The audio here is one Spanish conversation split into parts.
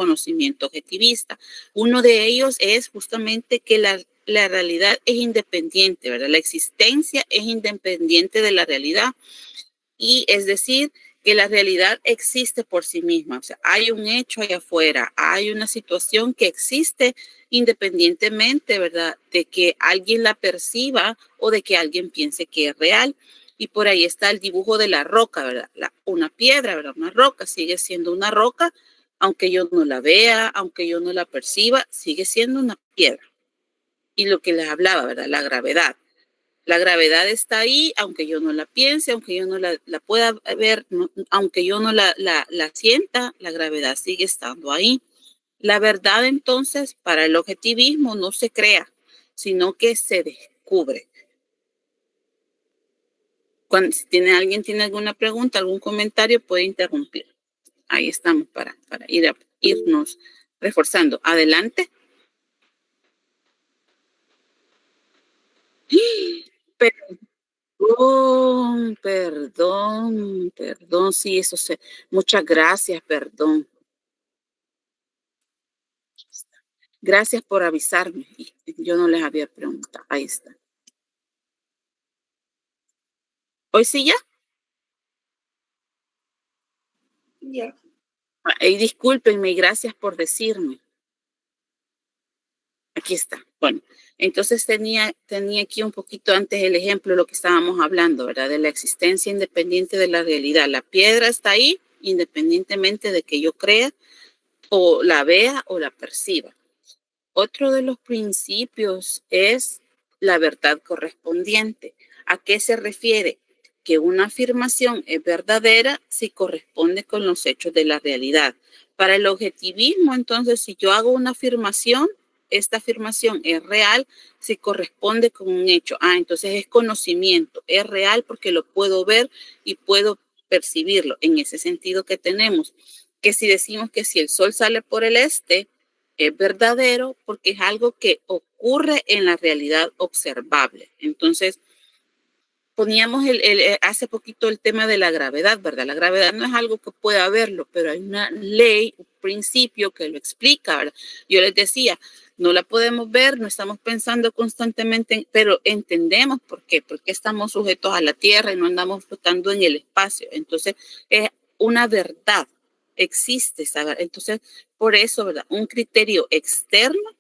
conocimiento objetivista. Uno de ellos es justamente que la realidad es independiente, ¿verdad? La existencia es independiente de la realidad. Y es decir, que la realidad existe por sí misma. O sea, hay un hecho allá afuera, hay una situación que existe independientemente, ¿verdad? De que alguien la perciba o de que alguien piense que es real. Y por ahí está el dibujo de la roca, ¿verdad? Una piedra, ¿verdad? Una roca sigue siendo una roca, aunque yo no la vea, aunque yo no la perciba, sigue siendo una piedra. Y lo que les hablaba, ¿verdad? La gravedad. La gravedad está ahí, aunque yo no la piense, aunque yo no la pueda ver, no, aunque yo no la sienta, la gravedad sigue estando ahí. La verdad, entonces, para el objetivismo no se crea, sino que se descubre. Si alguien tiene alguna pregunta, algún comentario, puede interrumpir. Ahí estamos para irnos reforzando. Adelante. Perdón, sí, eso sé. Muchas gracias, perdón. Gracias por avisarme. Yo no les había preguntado. Ahí está. ¿Hoy sí ya? Ya. Discúlpenme y gracias por decirme. Aquí está. Bueno, entonces tenía aquí un poquito antes el ejemplo de lo que estábamos hablando, ¿verdad? De la existencia independiente de la realidad. La piedra está ahí independientemente de que yo crea o la vea o la perciba. Otro de los principios es la verdad correspondiente. ¿A qué se refiere? Que una afirmación es verdadera si corresponde con los hechos de la realidad. Para el objetivismo, entonces, si yo hago una afirmación, esta afirmación es real si corresponde con un hecho. Entonces es conocimiento, es real porque lo puedo ver y puedo percibirlo en ese sentido que tenemos. Que si decimos que si el sol sale por el este, es verdadero porque es algo que ocurre en la realidad observable. Entonces, poníamos hace poquito el tema de la gravedad, ¿verdad? La gravedad no es algo que pueda verlo, pero hay una ley, un principio que lo explica, ¿verdad? Yo les decía, no la podemos ver, no estamos pensando constantemente, pero entendemos por qué, porque estamos sujetos a la Tierra y no andamos flotando en el espacio. Entonces, es una verdad, existe esa verdad. Entonces, por eso, ¿verdad? Un criterio externo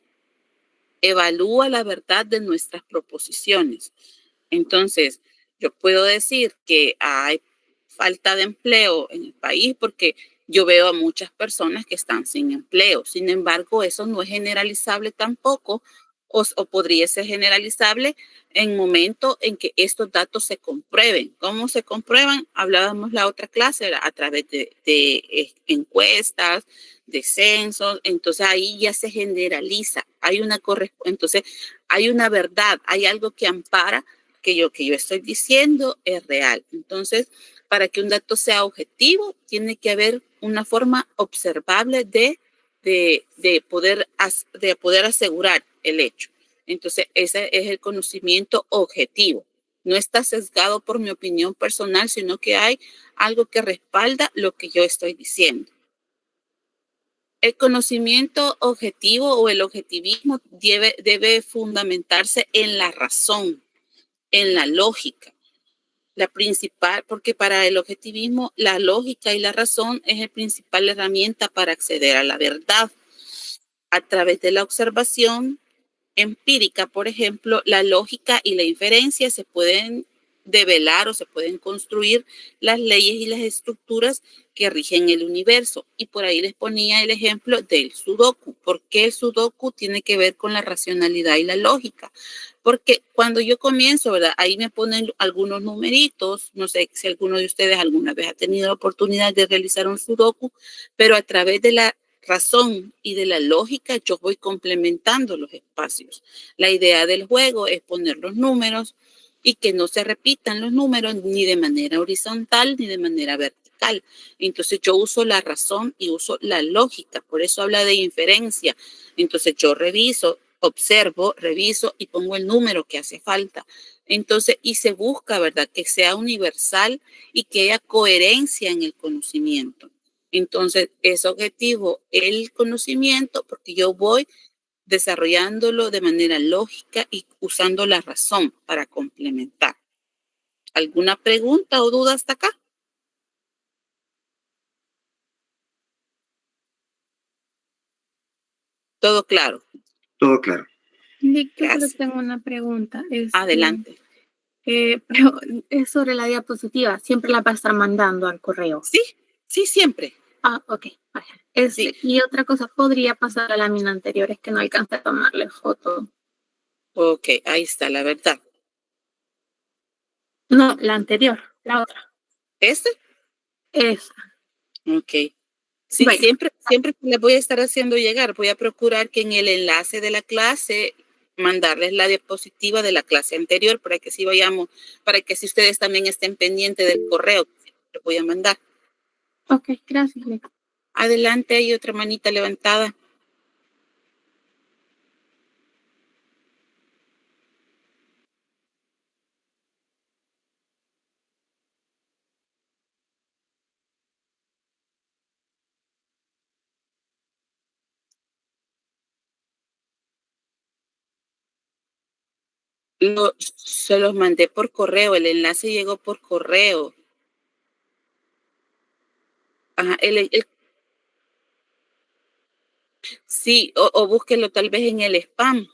evalúa la verdad de nuestras proposiciones. Entonces, yo puedo decir que hay falta de empleo en el país porque yo veo a muchas personas que están sin empleo. Sin embargo, eso no es generalizable tampoco o podría ser generalizable en momento en que estos datos se comprueben. ¿Cómo se comprueban? Hablábamos la otra clase, ¿verdad? A través de encuestas, de censos. Entonces ahí ya se generaliza. Entonces hay una verdad, hay algo que ampara que yo estoy diciendo es real. Entonces, para que un dato sea objetivo, tiene que haber una forma observable de poder asegurar el hecho. Entonces, ese es el conocimiento objetivo. No está sesgado por mi opinión personal, sino que hay algo que respalda lo que yo estoy diciendo. El conocimiento objetivo o el objetivismo debe fundamentarse en la razón, en la lógica. La principal, porque para el objetivismo la lógica y la razón es la principal herramienta para acceder a la verdad. A través de la observación empírica, por ejemplo, la lógica y la inferencia se pueden develar o se pueden construir las leyes y las estructuras que rigen el universo. Y por ahí les ponía el ejemplo del sudoku. ¿Por qué el sudoku tiene que ver con la racionalidad y la lógica? Porque cuando yo comienzo, ¿verdad? Ahí me ponen algunos numeritos. No sé si alguno de ustedes alguna vez ha tenido la oportunidad de realizar un sudoku, pero a través de la razón y de la lógica yo voy complementando los espacios. La idea del juego es poner los números y que no se repitan los números ni de manera horizontal ni de manera vertical. Entonces yo uso la razón y uso la lógica, por eso habla de inferencia. Entonces yo reviso, observo, reviso y pongo el número que hace falta. Entonces, y se busca, ¿verdad?, que sea universal y que haya coherencia en el conocimiento. Entonces, es objetivo el conocimiento porque yo voy desarrollándolo de manera lógica y usando la razón para complementar. ¿Alguna pregunta o duda hasta acá? ¿Todo claro? Todo claro. Nick, yo solo tengo una pregunta. Adelante. Pero es sobre la diapositiva. ¿Siempre la va a estar mandando al correo? Sí, sí, siempre. Ah, ok. Sí. Y otra cosa, podría pasar a la lámina anterior, es que no alcancé a tomarle foto. Ok, ahí está la verdad. No, la anterior, la otra. ¿Este? Esa. Ok. Sí, Vaya. siempre les voy a estar haciendo llegar. Voy a procurar que en el enlace de la clase mandarles la diapositiva de la clase anterior para que si vayamos, para que si ustedes también estén pendientes del correo, les voy a mandar. Ok, gracias, Nick. Adelante, hay otra manita levantada. Se los mandé por correo, el enlace llegó por correo. Ajá, sí, o búsquelo tal vez en el spam.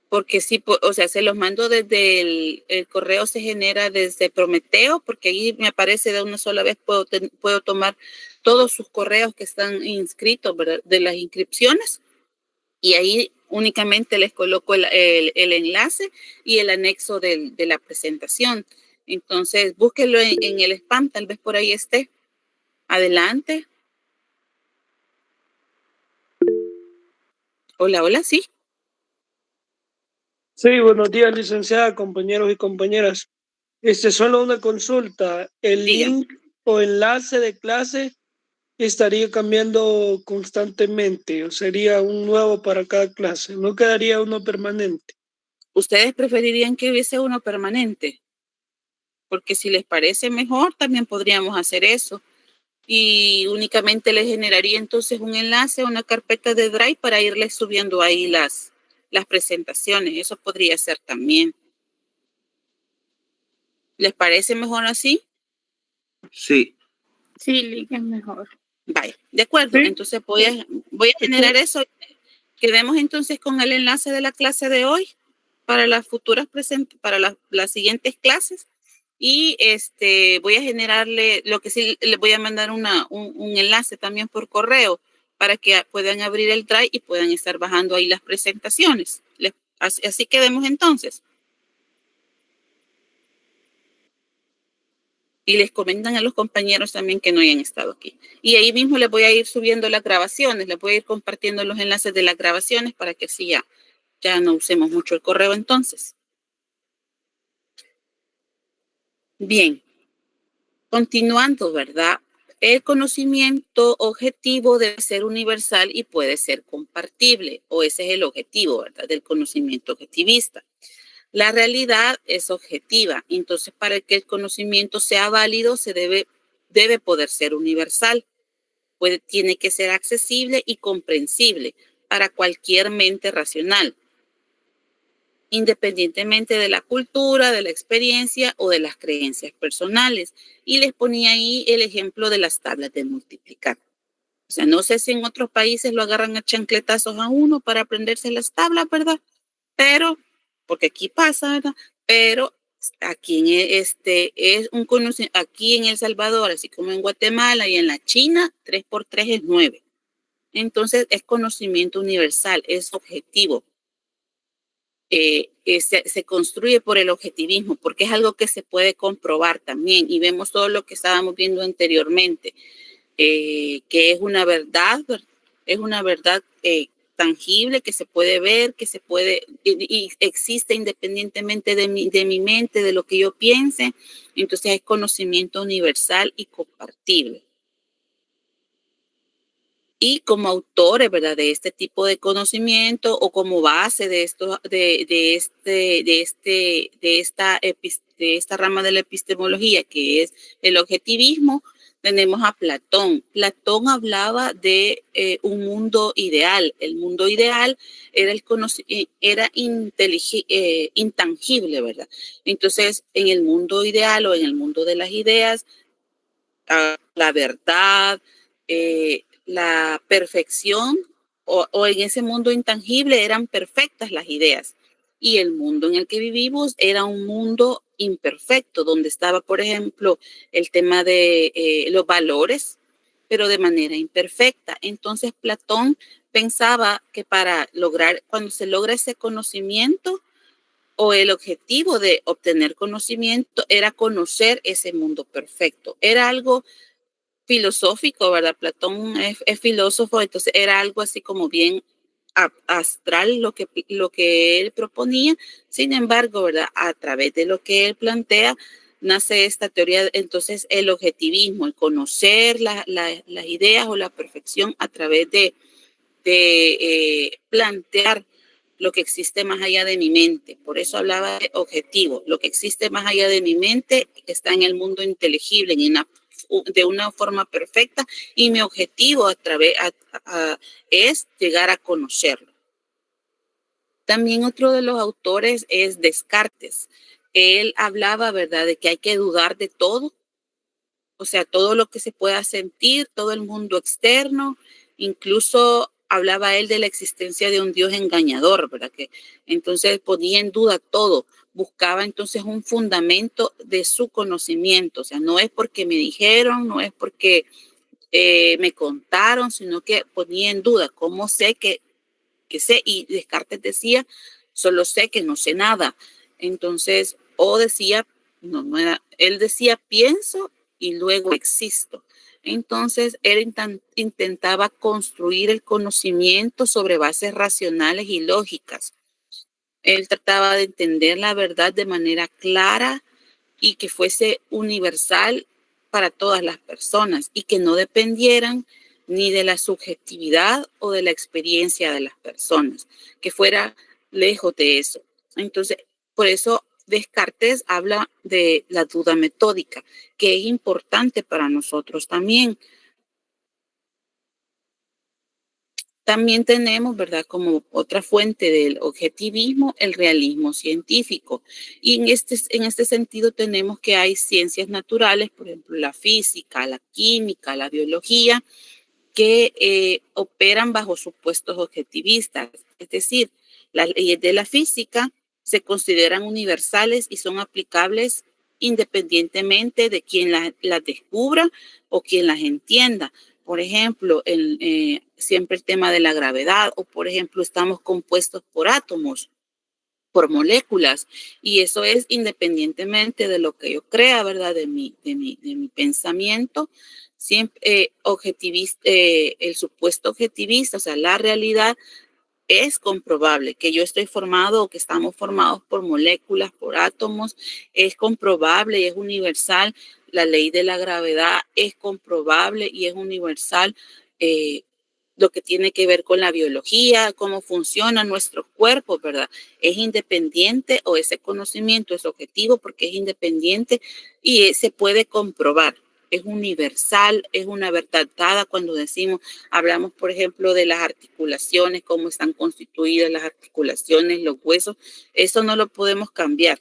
Porque sí, o sea, se los mando desde el correo, se genera desde Prometeo, porque ahí me aparece de una sola vez, puedo tomar todos sus correos que están inscritos, ¿verdad? De las inscripciones, y ahí únicamente les coloco el enlace y el anexo de la presentación. Entonces, búsquelo en el spam, tal vez por ahí esté. Adelante. Hola, hola, sí. Sí, buenos días, licenciada, compañeros y compañeras. Solo una consulta. ¿El link o enlace de clase estaría cambiando constantemente o sería un nuevo para cada clase? ¿No quedaría uno permanente? ¿Ustedes preferirían que hubiese uno permanente? Porque si les parece mejor, también podríamos hacer eso. Y únicamente les generaría entonces un enlace, una carpeta de Drive para irles subiendo ahí las presentaciones. Eso podría ser también. ¿Les parece mejor así? Sí. Sí, es mejor. Vaya, de acuerdo. ¿Sí? Entonces voy a generar eso. Quedemos entonces con el enlace de la clase de hoy para las futuras para las siguientes clases. Y voy a generarle, lo que sí, le voy a mandar un enlace también por correo para que puedan abrir el Drive y puedan estar bajando ahí las presentaciones. Así quedemos entonces. Y les comentan a los compañeros también que no hayan estado aquí. Y ahí mismo les voy a ir subiendo las grabaciones, les voy a ir compartiendo los enlaces de las grabaciones para que así ya no usemos mucho el correo entonces. Bien, continuando, ¿verdad? El conocimiento objetivo debe ser universal y puede ser compartible, o ese es el objetivo, ¿verdad? Del conocimiento objetivista. La realidad es objetiva, entonces para que el conocimiento sea válido debe poder ser universal, tiene que ser accesible y comprensible para cualquier mente racional, independientemente de la cultura, de la experiencia o de las creencias personales. Y les ponía ahí el ejemplo de las tablas de multiplicar. O sea, no sé si en otros países lo agarran a chancletazos a uno para aprenderse las tablas, ¿verdad? Pero, porque aquí pasa, ¿verdad? Pero aquí aquí en El Salvador, así como en Guatemala y en la China, 3 por 3 es 9. Entonces, es conocimiento universal, es objetivo. Se construye por el objetivismo, porque es algo que se puede comprobar también, y vemos todo lo que estábamos viendo anteriormente, que es una verdad tangible, que se puede ver, que se puede, y existe independientemente de mi mente, de lo que yo piense. Entonces es conocimiento universal y compartible. Y como autores, ¿verdad? De este tipo de conocimiento o como base de esto, de esta rama de la epistemología, que es el objetivismo, tenemos a Platón. Platón hablaba de un mundo ideal. El mundo ideal era, era intangible, ¿verdad? Entonces, en el mundo ideal o en el mundo de las ideas, la verdad, la perfección, o en ese mundo intangible eran perfectas las ideas. Y el mundo en el que vivimos era un mundo imperfecto, donde estaba, por ejemplo, el tema de los valores, pero de manera imperfecta. Entonces Platón pensaba que para lograr, cuando se logra ese conocimiento, o el objetivo de obtener conocimiento era conocer ese mundo perfecto. Era algo filosófico, ¿verdad? Platón es filósofo, entonces era algo así como bien astral lo que él proponía. Sin embargo, ¿verdad? A través de lo que él plantea, nace esta teoría, entonces el objetivismo, el conocer las ideas o la perfección a través de plantear lo que existe más allá de mi mente. Por eso hablaba de objetivo. Lo que existe más allá de mi mente está en el mundo inteligible, de una forma perfecta, y mi objetivo es llegar a conocerlo. También otro de los autores es Descartes. Él hablaba, ¿verdad?, de que hay que dudar de todo, o sea, todo lo que se pueda sentir, todo el mundo externo, incluso hablaba él de la existencia de un Dios engañador, ¿verdad? Que entonces ponía en duda todo, buscaba entonces un fundamento de su conocimiento, o sea, no es porque me dijeron, no es porque me contaron, sino que ponía en duda cómo sé que sé, y Descartes decía, solo sé que no sé nada. Entonces, o decía, no era, él decía, pienso y luego existo. Entonces, él intentaba construir el conocimiento sobre bases racionales y lógicas. Él trataba de entender la verdad de manera clara y que fuese universal para todas las personas y que no dependieran ni de la subjetividad o de la experiencia de las personas, que fuera lejos de eso. Entonces, por eso Descartes habla de la duda metódica, que es importante para nosotros también. También tenemos, ¿verdad?, como otra fuente del objetivismo, el realismo científico. Y en este sentido tenemos que hay ciencias naturales, por ejemplo, la física, la química, la biología, que operan bajo supuestos objetivistas. Es decir, las leyes de la física se consideran universales y son aplicables independientemente de quien las descubra o quien las entienda. Por ejemplo, siempre el tema de la gravedad, o por ejemplo, estamos compuestos por átomos, por moléculas, y eso es independientemente de lo que yo crea, ¿verdad? De mi pensamiento, siempre el supuesto objetivista, o sea, la realidad es comprobable que yo estoy formado o que estamos formados por moléculas, por átomos, es comprobable y es universal. La ley de la gravedad es comprobable y es universal. Lo que tiene que ver con la biología, cómo funcionan nuestros cuerpos, ¿verdad? Es independiente, o ese conocimiento es objetivo porque es independiente y se puede comprobar. Es universal, es una verdad dada cuando hablamos, por ejemplo, de las articulaciones, cómo están constituidas las articulaciones, los huesos, eso no lo podemos cambiar.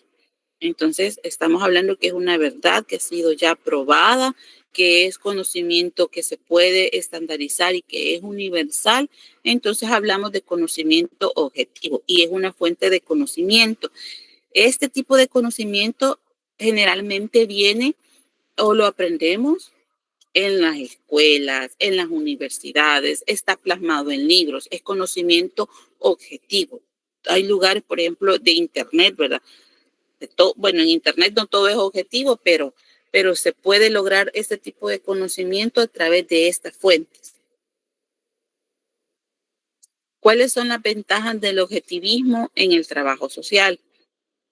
Entonces, estamos hablando que es una verdad que ha sido ya probada, que es conocimiento que se puede estandarizar y que es universal. Entonces, hablamos de conocimiento objetivo y es una fuente de conocimiento. Este tipo de conocimiento generalmente viene o lo aprendemos en las escuelas, en las universidades, está plasmado en libros, es conocimiento objetivo. Hay lugares, por ejemplo, de Internet, ¿verdad? Bueno, en Internet no todo es objetivo, pero se puede lograr este tipo de conocimiento a través de estas fuentes. ¿Cuáles son las ventajas del objetivismo en el trabajo social?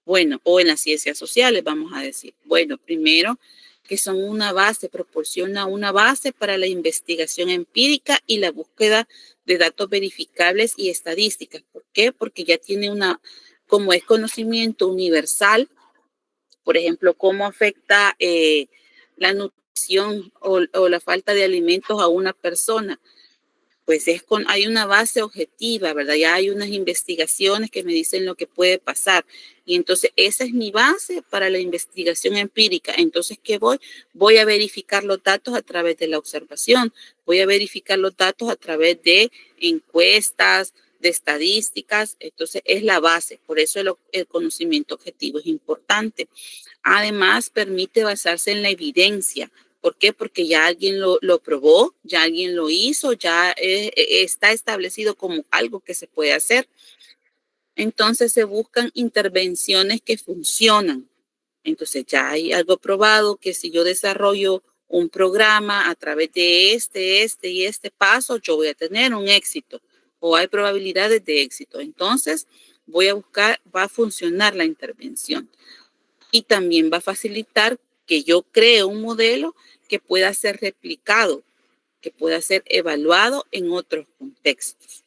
Bueno, o en las ciencias sociales, vamos a decir. Bueno, primero, que son proporciona una base para la investigación empírica y la búsqueda de datos verificables y estadísticas. ¿Por qué? Porque ya tiene como es conocimiento universal, por ejemplo, cómo afecta la nutrición o la falta de alimentos a una persona, pues hay una base objetiva, ¿verdad? Ya hay unas investigaciones que me dicen lo que puede pasar. Y entonces esa es mi base para la investigación empírica. Entonces, ¿qué voy? Voy a verificar los datos a través de la observación. Voy a verificar los datos a través de encuestas, de estadísticas. Entonces, es la base. Por eso el conocimiento objetivo es importante. Además, permite basarse en la evidencia. ¿Por qué? Porque ya alguien lo probó, ya alguien lo hizo, ya está establecido como algo que se puede hacer. Entonces se buscan intervenciones que funcionan. Entonces ya hay algo probado que si yo desarrollo un programa a través de este y este paso, yo voy a tener un éxito o hay probabilidades de éxito. Entonces voy a buscar, va a funcionar la intervención y también va a facilitar que yo cree un modelo que pueda ser replicado, que pueda ser evaluado en otros contextos.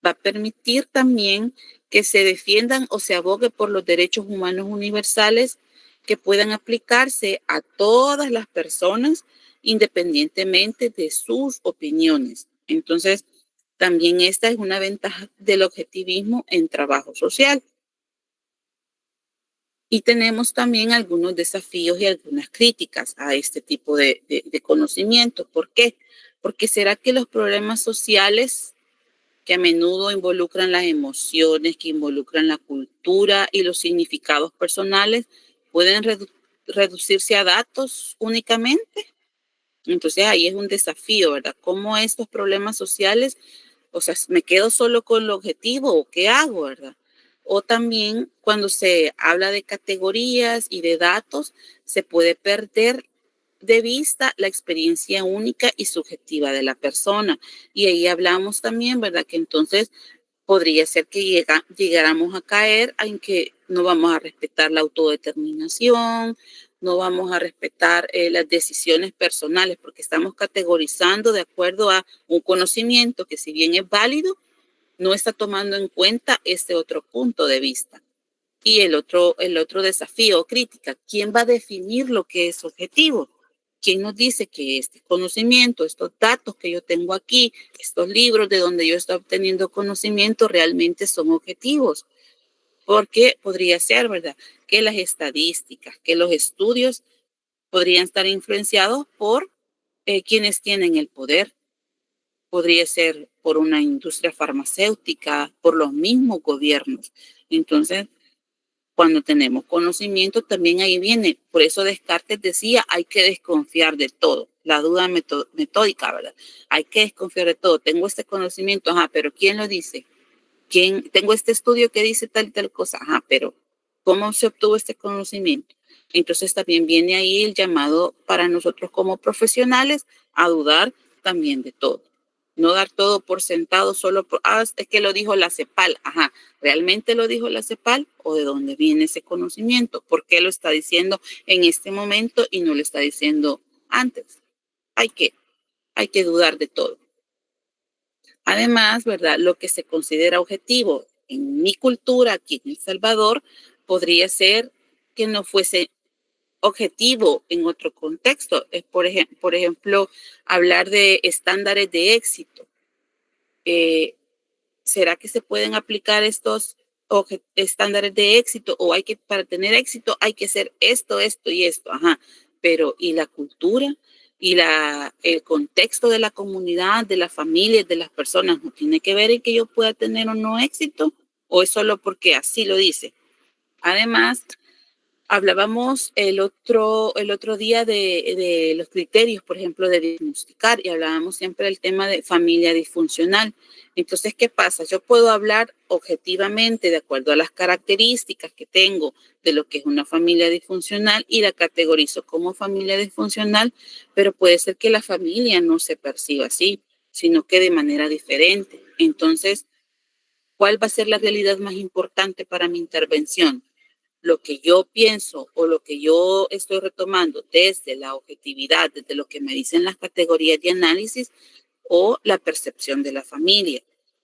Va a permitir también que se defiendan o se abogue por los derechos humanos universales que puedan aplicarse a todas las personas independientemente de sus opiniones. Entonces, también esta es una ventaja del objetivismo en trabajo social. Y tenemos también algunos desafíos y algunas críticas a este tipo de conocimiento. ¿Por qué? Porque será que los problemas sociales que a menudo involucran las emociones, que involucran la cultura y los significados personales, pueden reducirse a datos únicamente. Entonces ahí es un desafío, ¿verdad? ¿Cómo estos problemas sociales, o sea, me quedo solo con el objetivo o qué hago, verdad? O también cuando se habla de categorías y de datos, se puede perder de vista la experiencia única y subjetiva de la persona. Y ahí hablamos también, ¿verdad? Que entonces podría ser que llegáramos a caer en que no vamos a respetar la autodeterminación, no vamos a respetar las decisiones personales, porque estamos categorizando de acuerdo a un conocimiento que si bien es válido, no está tomando en cuenta este otro punto de vista. Y el otro desafío o crítica, ¿quién va a definir lo que es objetivo? ¿Quién nos dice que este conocimiento, estos datos que yo tengo aquí, estos libros de donde yo estoy obteniendo conocimiento realmente son objetivos? Porque podría ser, ¿verdad?, que las estadísticas, que los estudios podrían estar influenciados por quienes tienen el poder. Podría ser por una industria farmacéutica, por los mismos gobiernos. Entonces, cuando tenemos conocimiento, también ahí viene. Por eso Descartes decía, hay que desconfiar de todo. La duda metódica, ¿verdad? Hay que desconfiar de todo. Tengo este conocimiento, ajá, pero ¿quién lo dice? Tengo este estudio que dice tal y tal cosa, ajá, pero ¿cómo se obtuvo este conocimiento? Entonces también viene ahí el llamado para nosotros como profesionales a dudar también de todo. No dar todo por sentado solo por, es que lo dijo la CEPAL, ajá, ¿realmente lo dijo la CEPAL o de dónde viene ese conocimiento? ¿Por qué lo está diciendo en este momento y no lo está diciendo antes? Hay que dudar de todo. Además, ¿verdad? Lo que se considera objetivo en mi cultura aquí en El Salvador podría ser que no fuese objetivo en otro contexto. Es, por ejemplo, hablar de estándares de éxito. ¿Será que se pueden aplicar estos estándares de éxito? O para tener éxito hay que hacer esto y esto. Ajá. Pero, ¿y la cultura? Y el contexto de la comunidad, de las familias, de las personas, ¿no tiene que ver en que yo pueda tener o no éxito? ¿O es solo porque así lo dice? Además, hablábamos el otro día de los criterios, por ejemplo, de diagnosticar, y hablábamos siempre del tema de familia disfuncional. Entonces, ¿qué pasa? Yo puedo hablar objetivamente de acuerdo a las características que tengo de lo que es una familia disfuncional y la categorizo como familia disfuncional, pero puede ser que la familia no se perciba así, sino que de manera diferente. Entonces, ¿cuál va a ser la realidad más importante para mi intervención? Lo que yo pienso o lo que yo estoy retomando desde la objetividad, desde lo que me dicen las categorías de análisis o la percepción de la familia.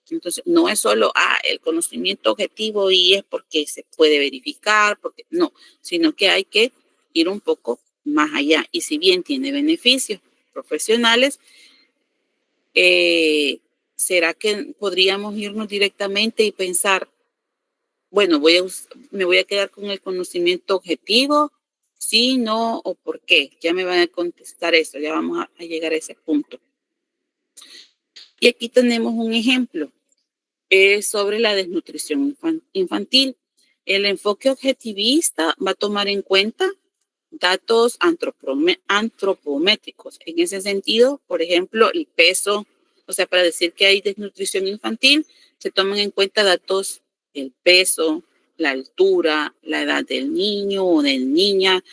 Entonces, no es solo el conocimiento objetivo y es porque se puede verificar, porque no, sino que hay que ir un poco más allá. Y si bien tiene beneficios profesionales, ¿será que podríamos irnos directamente y pensar, bueno, me voy a quedar con el conocimiento objetivo, sí, no o por qué? Ya me van a contestar eso, ya vamos a llegar a ese punto. Y aquí tenemos un ejemplo sobre la desnutrición infantil. El enfoque objetivista va a tomar en cuenta datos antropométricos. En ese sentido, por ejemplo, el peso, o sea, para decir que hay desnutrición infantil, se toman en cuenta datos, el peso, la altura, la edad del niño o de la niña,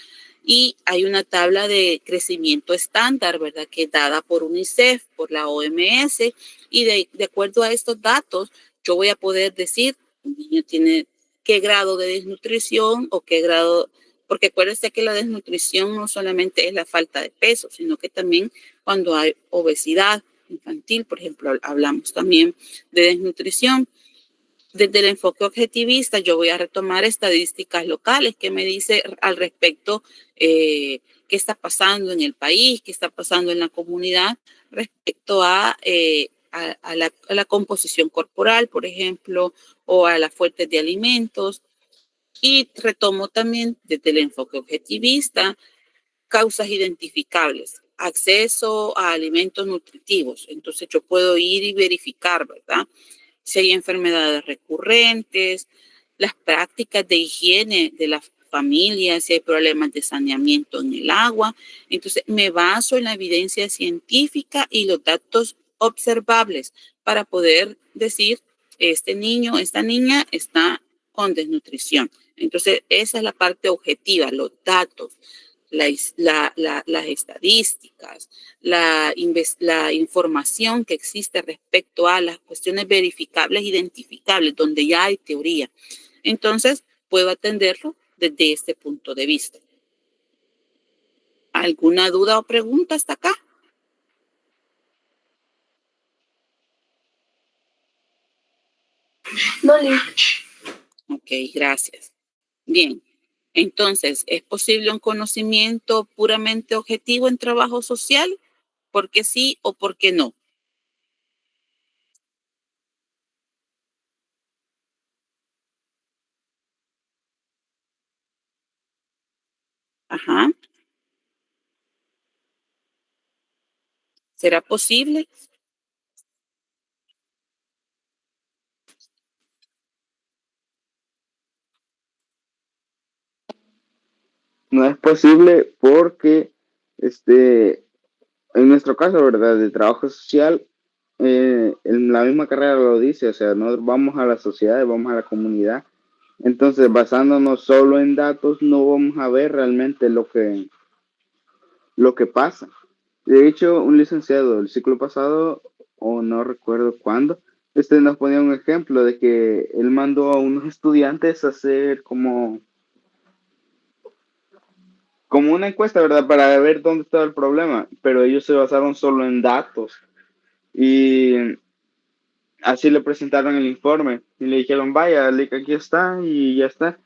y hay una tabla de crecimiento estándar, ¿verdad? Que es dada por UNICEF, por la OMS, y de acuerdo a estos datos, yo voy a poder decir, un niño tiene qué grado de desnutrición o qué grado, porque acuérdense que la desnutrición no solamente es la falta de peso, sino que también cuando hay obesidad infantil, por ejemplo, hablamos también de desnutrición. Desde el enfoque objetivista, yo voy a retomar estadísticas locales que me dice al respecto qué está pasando en el país, qué está pasando en la comunidad respecto a la composición corporal, por ejemplo, o a las fuentes de alimentos. Y retomo también desde el enfoque objetivista causas identificables, acceso a alimentos nutritivos. Entonces yo puedo ir y verificar, ¿verdad? Si hay enfermedades recurrentes, las prácticas de higiene de las familias, si hay problemas de saneamiento en el agua. Entonces, me baso en la evidencia científica y los datos observables para poder decir, este niño, esta niña está con desnutrición. Entonces, esa es la parte objetiva, los datos, las estadísticas, la información que existe respecto a las cuestiones verificables, identificables, donde ya hay teoría. Entonces, puedo atenderlo desde este punto de vista. ¿Alguna duda o pregunta hasta acá? No, Liz. Ok, gracias. Bien, entonces, ¿es posible un conocimiento puramente objetivo en trabajo social? ¿Por qué sí o por qué no? Ajá. ¿Será posible? No es posible porque, en nuestro caso, ¿verdad? De trabajo social, en la misma carrera lo dice, o sea, no vamos a la sociedad, vamos a la comunidad. Entonces, basándonos solo en datos, no vamos a ver realmente lo que pasa. De hecho, un licenciado el ciclo pasado, o no recuerdo cuándo, nos ponía un ejemplo de que él mandó a unos estudiantes a hacer como una encuesta, ¿verdad? Para ver dónde estaba el problema, pero ellos se basaron solo en datos y así le presentaron el informe y le dijeron, vaya, aquí está y ya está.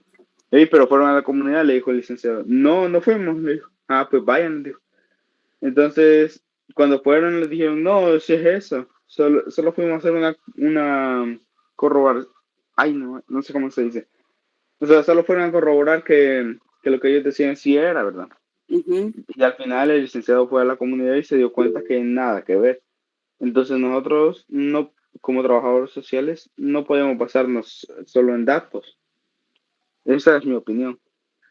Pero fueron a la comunidad, le dijo el licenciado. No, no fuimos, le dijo. Ah, pues vayan, dijo. Entonces, cuando fueron, les dijeron, no, si es eso. Solo fuimos a hacer una corroborar. Ay, no sé cómo se dice. O sea, solo fueron a corroborar que lo que ellos decían sí era, ¿verdad? Uh-huh. Y al final el licenciado fue a la comunidad y se dio cuenta que nada que ver. Entonces nosotros, no, como trabajadores sociales, no podemos basarnos solo en datos. Esa es mi opinión.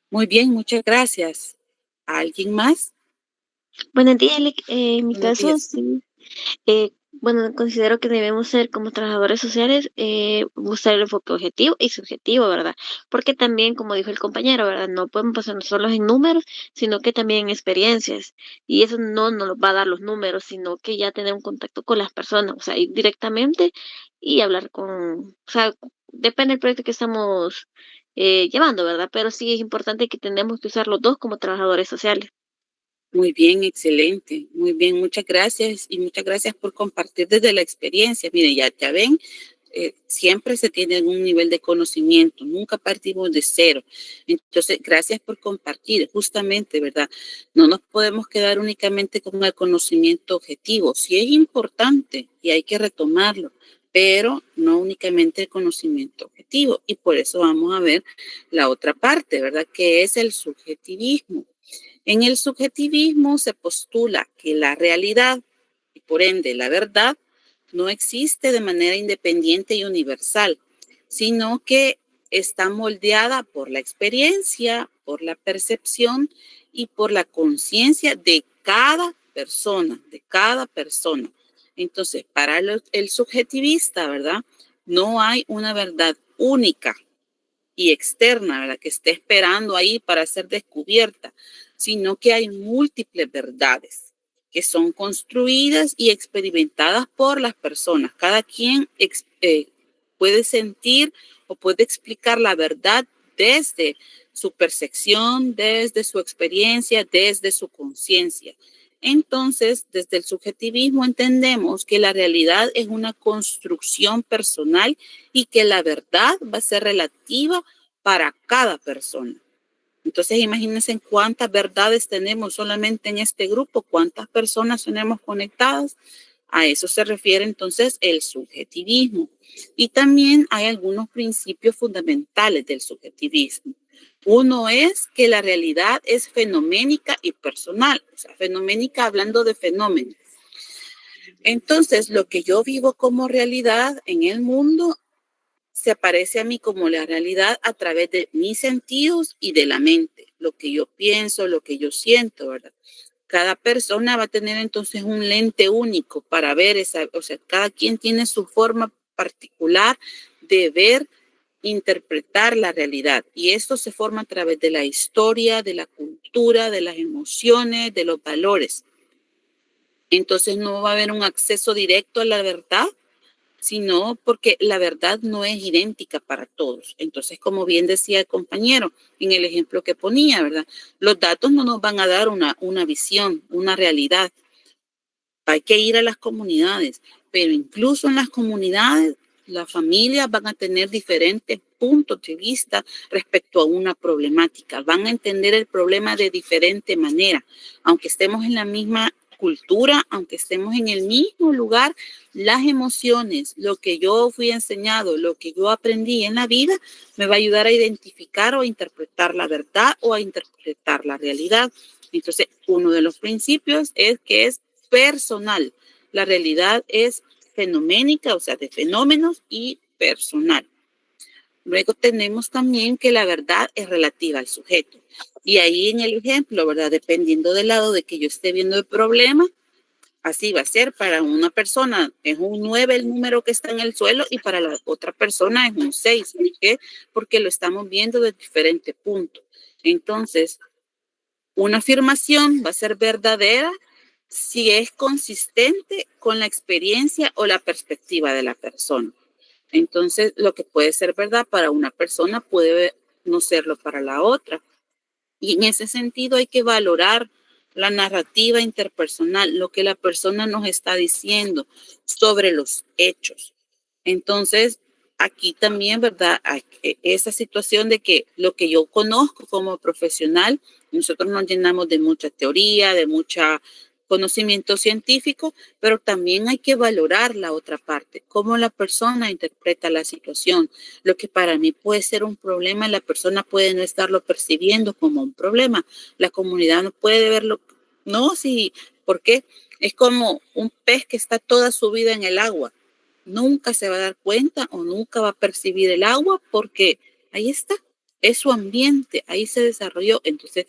Muy bien, muchas gracias. ¿Alguien más? Buenos días, Lick. En mi Buenos caso, días. sí. Bueno, considero que debemos ser como trabajadores sociales, buscar el enfoque objetivo y subjetivo, ¿verdad? Porque también, como dijo el compañero, ¿verdad? No podemos basarnos solo en números, sino que también en experiencias. Y eso no nos va a dar los números, sino que ya tener un contacto con las personas, o sea, ir directamente y hablar o sea, depende del proyecto que estamos llevando, ¿verdad? Pero sí es importante que tenemos que usar los dos como trabajadores sociales. Muy bien, excelente. Muy bien, muchas gracias y muchas gracias por compartir desde la experiencia. Miren, ya ven, siempre se tiene algún nivel de conocimiento, nunca partimos de cero. Entonces, gracias por compartir, justamente, ¿verdad? No nos podemos quedar únicamente con el conocimiento objetivo, sí es importante y hay que retomarlo, pero no únicamente el conocimiento objetivo. Y por eso vamos a ver la otra parte, ¿verdad? Que es el subjetivismo. En el subjetivismo se postula que la realidad y por ende la verdad no existe de manera independiente y universal, sino que está moldeada por la experiencia, por la percepción y por la conciencia de cada persona, de cada persona. Entonces, para el subjetivista, ¿verdad? No hay una verdad única y externa, ¿verdad? Que esté esperando ahí para ser descubierta, sino que hay múltiples verdades que son construidas y experimentadas por las personas. Cada quien puede sentir o puede explicar la verdad desde su percepción, desde su experiencia, desde su conciencia. Entonces, desde el subjetivismo entendemos que la realidad es una construcción personal y que la verdad va a ser relativa para cada persona. Entonces, imagínense cuántas verdades tenemos solamente en este grupo, cuántas personas tenemos conectadas. A eso se refiere entonces el subjetivismo. Y también hay algunos principios fundamentales del subjetivismo. Uno es que la realidad es fenoménica y personal, o sea, fenoménica hablando de fenómenos. Entonces, lo que yo vivo como realidad en el mundo se aparece a mí como la realidad a través de mis sentidos y de la mente, lo que yo pienso, lo que yo siento, ¿verdad? Cada persona va a tener entonces un lente único para ver esa, o sea, cada quien tiene su forma particular de ver, interpretar la realidad. Y esto se forma a través de la historia, de la cultura, de las emociones, de los valores. Entonces no va a haber un acceso directo a la verdad, sino porque la verdad no es idéntica para todos. Entonces, como bien decía el compañero en el ejemplo que ponía, ¿verdad? Los datos no nos van a dar una visión, una realidad. Hay que ir a las comunidades, pero incluso en las comunidades, las familias van a tener diferentes puntos de vista respecto a una problemática. Van a entender el problema de diferente manera, aunque estemos en la misma cultura, aunque estemos en el mismo lugar, las emociones, lo que yo fui enseñado, lo que yo aprendí en la vida, me va a ayudar a identificar o a interpretar la verdad o a interpretar la realidad. Entonces, uno de los principios es que es personal. La realidad es fenoménica, o sea, de fenómenos y personal. Luego tenemos también que la verdad es relativa al sujeto. Y ahí en el ejemplo, ¿verdad? Dependiendo del lado de que yo esté viendo el problema, así va a ser. Para una persona es un 9 el número que está en el suelo y para la otra persona es un 6. ¿Por qué? Porque lo estamos viendo de diferente punto. Entonces, una afirmación va a ser verdadera si es consistente con la experiencia o la perspectiva de la persona. Entonces, lo que puede ser verdad para una persona puede no serlo para la otra. Y en ese sentido hay que valorar la narrativa interpersonal, lo que la persona nos está diciendo sobre los hechos. Entonces, aquí también, ¿verdad? Esa situación de que lo que yo conozco como profesional, nosotros nos llenamos de mucha teoría, de mucha conocimiento científico, pero también hay que valorar la otra parte, cómo la persona interpreta la situación. Lo que para mí puede ser un problema, la persona puede no estarlo percibiendo como un problema. La comunidad no puede verlo, no, sí, ¿por qué? Es como un pez que está toda su vida en el agua. Nunca se va a dar cuenta o nunca va a percibir el agua porque ahí está, es su ambiente, ahí se desarrolló. Entonces,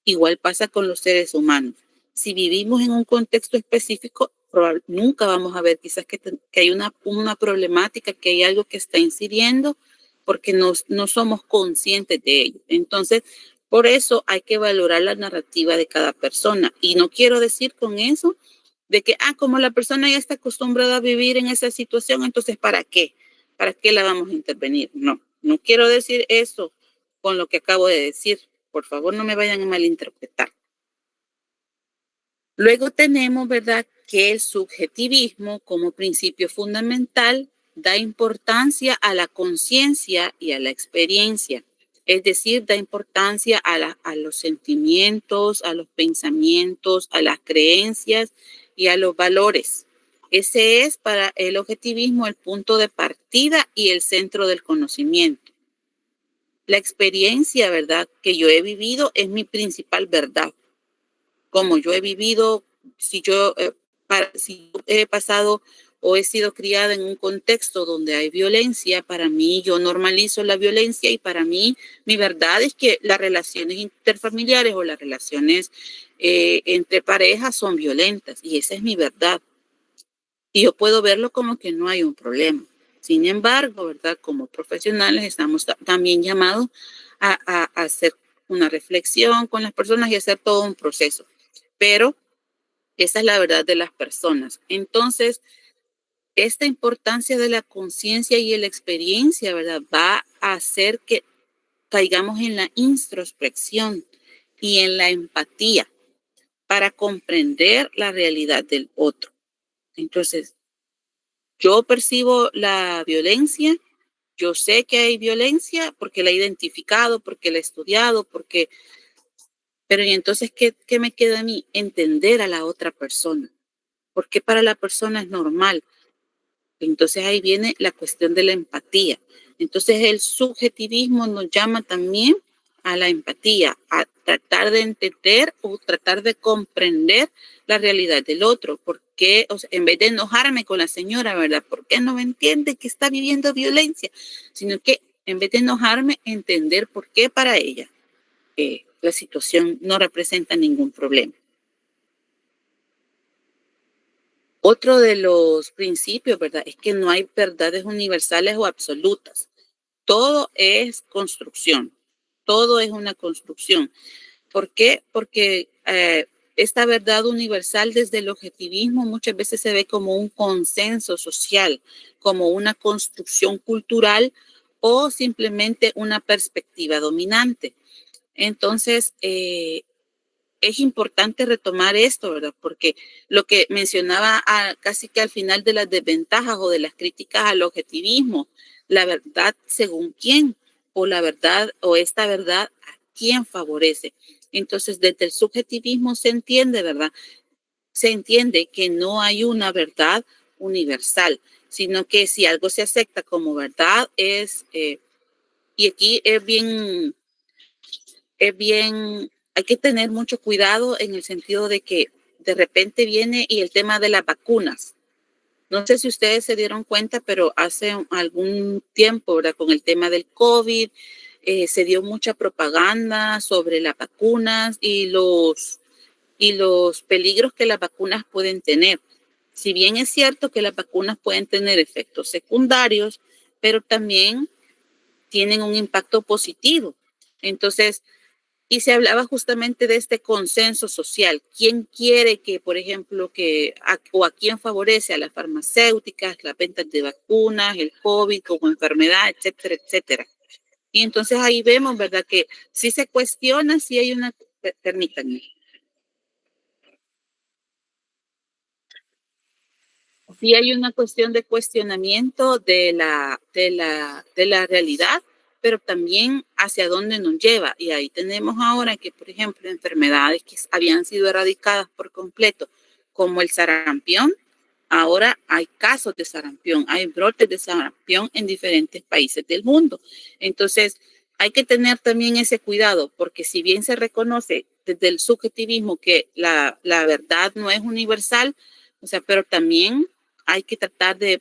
igual pasa con los seres humanos. Si vivimos en un contexto específico, nunca vamos a ver quizás que hay una problemática, que hay algo que está incidiendo porque no somos conscientes de ello. Entonces, por eso hay que valorar la narrativa de cada persona. Y no quiero decir con eso de que, como la persona ya está acostumbrada a vivir en esa situación, entonces, ¿para qué? ¿Para qué la vamos a intervenir? No, no quiero decir eso con lo que acabo de decir. Por favor, no me vayan a malinterpretar. Luego tenemos, ¿verdad?, que el subjetivismo como principio fundamental da importancia a la conciencia y a la experiencia. Es decir, da importancia a los sentimientos, a los pensamientos, a las creencias y a los valores. Ese es para el objetivismo el punto de partida y el centro del conocimiento. La experiencia, ¿verdad?, que yo he vivido es mi principal verdad. Como yo he vivido, si yo he pasado o he sido criada en un contexto donde hay violencia, para mí yo normalizo la violencia y para mí mi verdad es que las relaciones interfamiliares o las relaciones entre parejas son violentas y esa es mi verdad. Y yo puedo verlo como que no hay un problema. Sin embargo, ¿verdad? Como profesionales estamos también llamados a hacer una reflexión con las personas y hacer todo un proceso. Pero esa es la verdad de las personas. Entonces, esta importancia de la conciencia y la experiencia, ¿verdad?, va a hacer que caigamos en la introspección y en la empatía para comprender la realidad del otro. Entonces, yo percibo la violencia, yo sé que hay violencia porque la he identificado, porque la he estudiado, pero ¿y entonces qué me queda a mí? Entender a la otra persona. Porque para la persona es normal. Entonces ahí viene la cuestión de la empatía. Entonces el subjetivismo nos llama también a la empatía, a tratar de entender o tratar de comprender la realidad del otro. Porque, o sea, en vez de enojarme con la señora, ¿verdad? ¿Por qué no me entiende que está viviendo violencia? Sino que en vez de enojarme, entender por qué para ella la situación no representa ningún problema. Otro de los principios, ¿verdad?, es que no hay verdades universales o absolutas. Todo es construcción. Todo es una construcción. ¿Por qué? Porque esta verdad universal desde el objetivismo muchas veces se ve como un consenso social, como una construcción cultural o simplemente una perspectiva dominante. Entonces, es importante retomar esto, ¿verdad? Porque lo que mencionaba casi que al final de las desventajas o de las críticas al objetivismo, la verdad según quién, o la verdad o esta verdad a quién favorece. Entonces, desde el subjetivismo se entiende, ¿verdad? Se entiende que no hay una verdad universal, sino que si algo se acepta como verdad y aquí es bien, hay que tener mucho cuidado en el sentido de que de repente viene y el tema de las vacunas. No sé si ustedes se dieron cuenta, pero hace algún tiempo, ¿verdad?, con el tema del COVID, se dio mucha propaganda sobre las vacunas y los peligros que las vacunas pueden tener. Si bien es cierto que las vacunas pueden tener efectos secundarios, pero también tienen un impacto positivo. Entonces, y se hablaba justamente de este consenso social. ¿Quién quiere que, por ejemplo, o a quién favorece? A las farmacéuticas, las ventas de vacunas, el COVID como enfermedad, etcétera, etcétera. Y entonces ahí vemos, ¿verdad?, que sí se cuestiona si hay una... Permítanme. Sí hay una cuestión de cuestionamiento de la realidad, pero también hacia dónde nos lleva. Y ahí tenemos ahora que, por ejemplo, enfermedades que habían sido erradicadas por completo, como el sarampión, ahora hay casos de sarampión, hay brotes de sarampión en diferentes países del mundo. Entonces, hay que tener también ese cuidado, porque si bien se reconoce desde el subjetivismo que la verdad no es universal, o sea, pero también hay que tratar de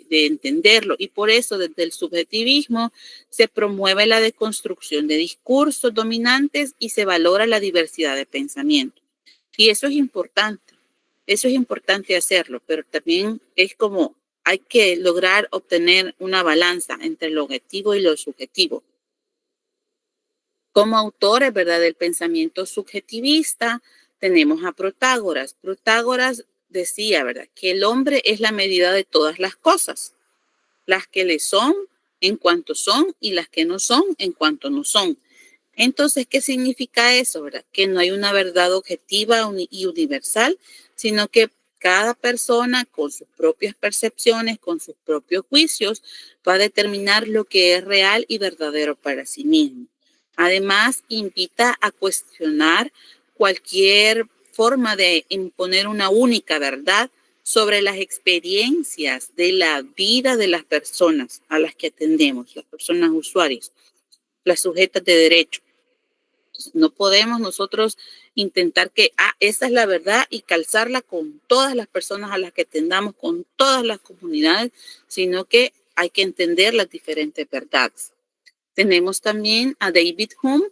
entenderlo, y por eso desde el subjetivismo se promueve la deconstrucción de discursos dominantes y se valora la diversidad de pensamiento. Y eso es importante hacerlo, pero también es como hay que lograr obtener una balanza entre lo objetivo y lo subjetivo. Como autores, ¿verdad?, del pensamiento subjetivista, tenemos a Protágoras. Protágoras decía, ¿verdad?, que el hombre es la medida de todas las cosas, las que le son en cuanto son y las que no son en cuanto no son. Entonces, ¿qué significa eso, verdad? Que no hay una verdad objetiva y universal, sino que cada persona con sus propias percepciones, con sus propios juicios, va a determinar lo que es real y verdadero para sí mismo. Además, invita a cuestionar cualquier forma de imponer una única verdad sobre las experiencias de la vida de las personas a las que atendemos, las personas usuarias, las sujetas de derecho. No podemos nosotros intentar que esa es la verdad y calzarla con todas las personas a las que atendamos, con todas las comunidades, sino que hay que entender las diferentes verdades. Tenemos también a David Hume.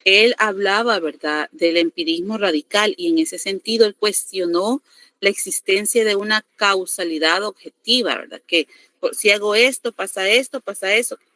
Él hablaba, ¿verdad?, del empirismo radical y en ese sentido él cuestionó la existencia de una causalidad objetiva, ¿verdad? Que si hago esto, pasa eso,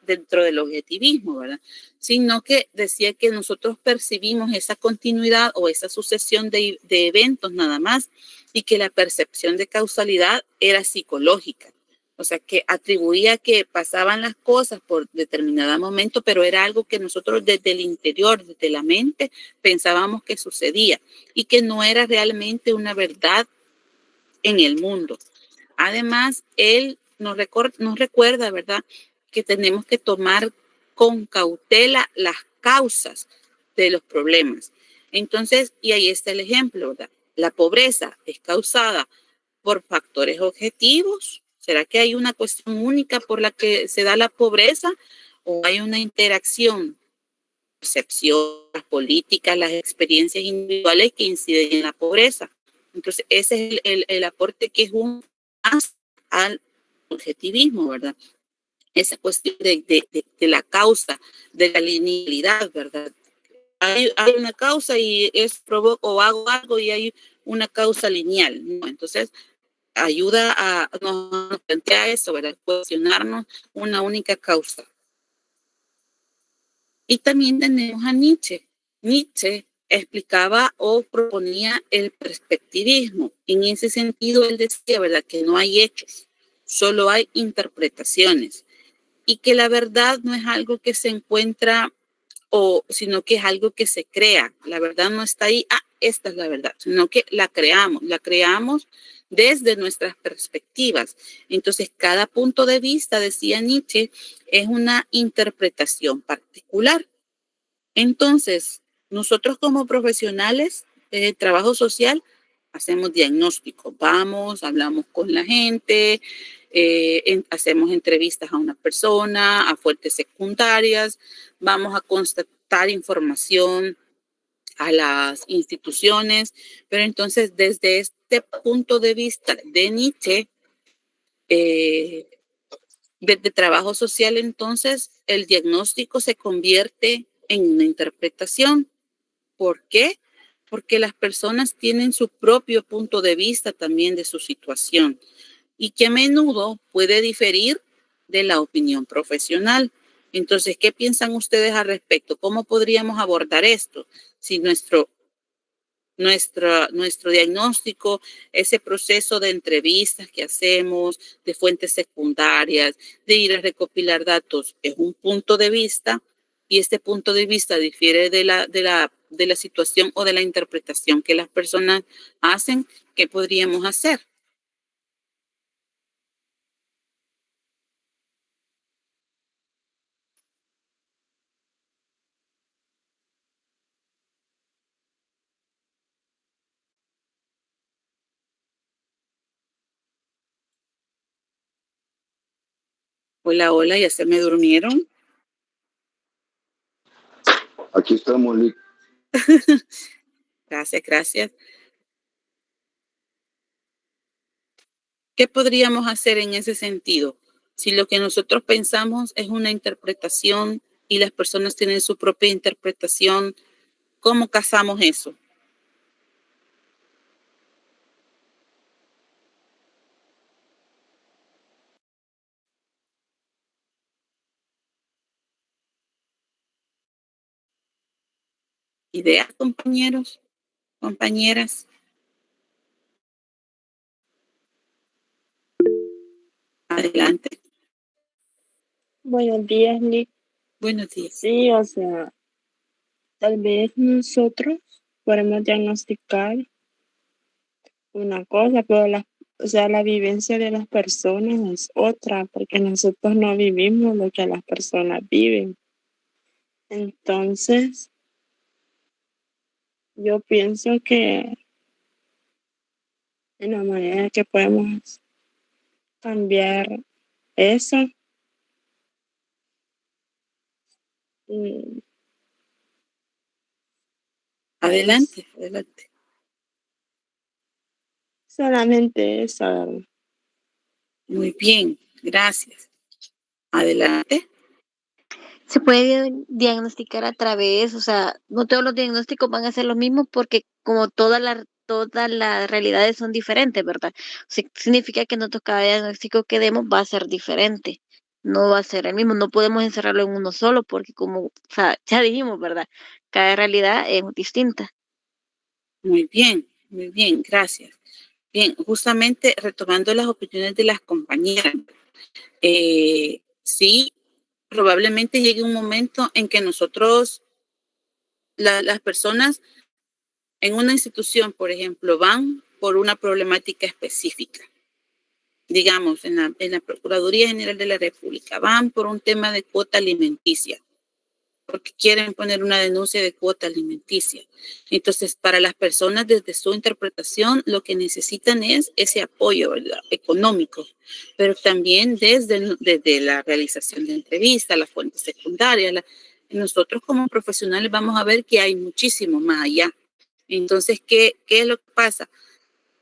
dentro del objetivismo, ¿verdad? Sino que decía que nosotros percibimos esa continuidad o esa sucesión de eventos nada más y que la percepción de causalidad era psicológica. O sea, que atribuía que pasaban las cosas por determinado momento, pero era algo que nosotros desde el interior, desde la mente, pensábamos que sucedía y que no era realmente una verdad en el mundo. Además, él nos recuerda, ¿verdad?, que tenemos que tomar con cautela las causas de los problemas. Entonces, y ahí está el ejemplo, ¿verdad? La pobreza es causada por factores objetivos. ¿Será que hay una cuestión única por la que se da la pobreza o hay una interacción, percepción, las políticas, las experiencias individuales que inciden en la pobreza? Entonces, ese es el aporte que es un más al objetivismo, ¿verdad? Esa cuestión de la causa, de la linealidad, ¿verdad? Hay una causa y es provoco o hago algo y hay una causa lineal, ¿no? Entonces, ayuda a nos plantea eso, ¿verdad? Cuestionarnos una única causa. Y también tenemos a Nietzsche. Nietzsche explicaba o proponía el perspectivismo. En ese sentido, él decía, ¿verdad?, que no hay hechos, solo hay interpretaciones. Y que la verdad no es algo que se encuentra, sino que es algo que se crea. La verdad no está ahí, esta es la verdad, sino que la creamos desde nuestras perspectivas. Entonces, cada punto de vista, decía Nietzsche, es una interpretación particular. Entonces, nosotros como profesionales de trabajo social hacemos diagnóstico, hablamos con la gente, hacemos entrevistas a una persona, a fuentes secundarias, vamos a constatar información a las instituciones, pero entonces desde este punto de vista de Nietzsche, desde trabajo social, entonces el diagnóstico se convierte en una interpretación. ¿Por qué? Porque las personas tienen su propio punto de vista también de su situación y que a menudo puede diferir de la opinión profesional. Entonces, ¿qué piensan ustedes al respecto? ¿Cómo podríamos abordar esto? Si nuestro diagnóstico, ese proceso de entrevistas que hacemos, de fuentes secundarias, de ir a recopilar datos, es un punto de vista y este punto de vista difiere de la situación o de la interpretación que las personas hacen, ¿qué podríamos hacer? Hola, ¿ya se me durmieron? Aquí estamos, Lick. Gracias. ¿Qué podríamos hacer en ese sentido? Si lo que nosotros pensamos es una interpretación y las personas tienen su propia interpretación, ¿cómo casamos eso? ¿Ideas, compañeros? ¿Compañeras? Adelante. Buenos días, Lick. Buenos días. Sí, o sea, tal vez nosotros podemos diagnosticar una cosa, pero o sea, la vivencia de las personas es otra, porque nosotros no vivimos lo que las personas viven. Entonces, yo pienso que en la manera que podemos cambiar eso, Adelante, adelante. solamente eso. Muy bien, gracias. Adelante. Se puede diagnosticar a través, o sea, no todos los diagnósticos van a ser los mismos porque como todas las realidades son diferentes, ¿verdad? Significa que nosotros cada diagnóstico que demos va a ser diferente, no va a ser el mismo, no podemos encerrarlo en uno solo porque como, o sea, ya dijimos, ¿verdad? Cada realidad es distinta. Muy bien, gracias. Bien, justamente retomando las opiniones de las compañeras, sí, probablemente llegue un momento en que nosotros, las personas en una institución, por ejemplo, van por una problemática específica. Digamos, en la Procuraduría General de la República, van por un tema de cuota alimenticia, porque quieren poner una denuncia de cuota alimenticia. Entonces, para las personas desde su interpretación, lo que necesitan es ese apoyo, ¿verdad?, económico, pero también desde la realización de entrevistas, la fuente secundaria. Nosotros como profesionales vamos a ver que hay muchísimo más allá. Entonces, ¿qué es lo que pasa?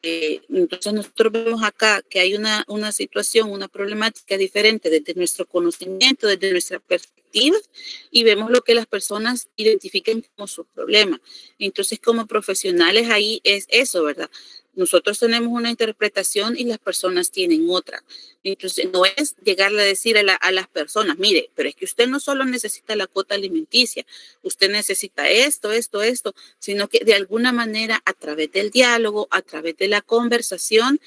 Entonces nosotros vemos acá que hay una situación, una problemática diferente desde nuestro conocimiento, desde nuestra perspectiva, y vemos lo que las personas identifican como su problema. Entonces, como profesionales, ahí es eso, ¿verdad? Nosotros tenemos una interpretación y las personas tienen otra. Entonces, no es llegarle a decir a las personas, mire, pero es que usted no solo necesita la cuota alimenticia, usted necesita esto, sino que de alguna manera a través del diálogo, a través de la conversación,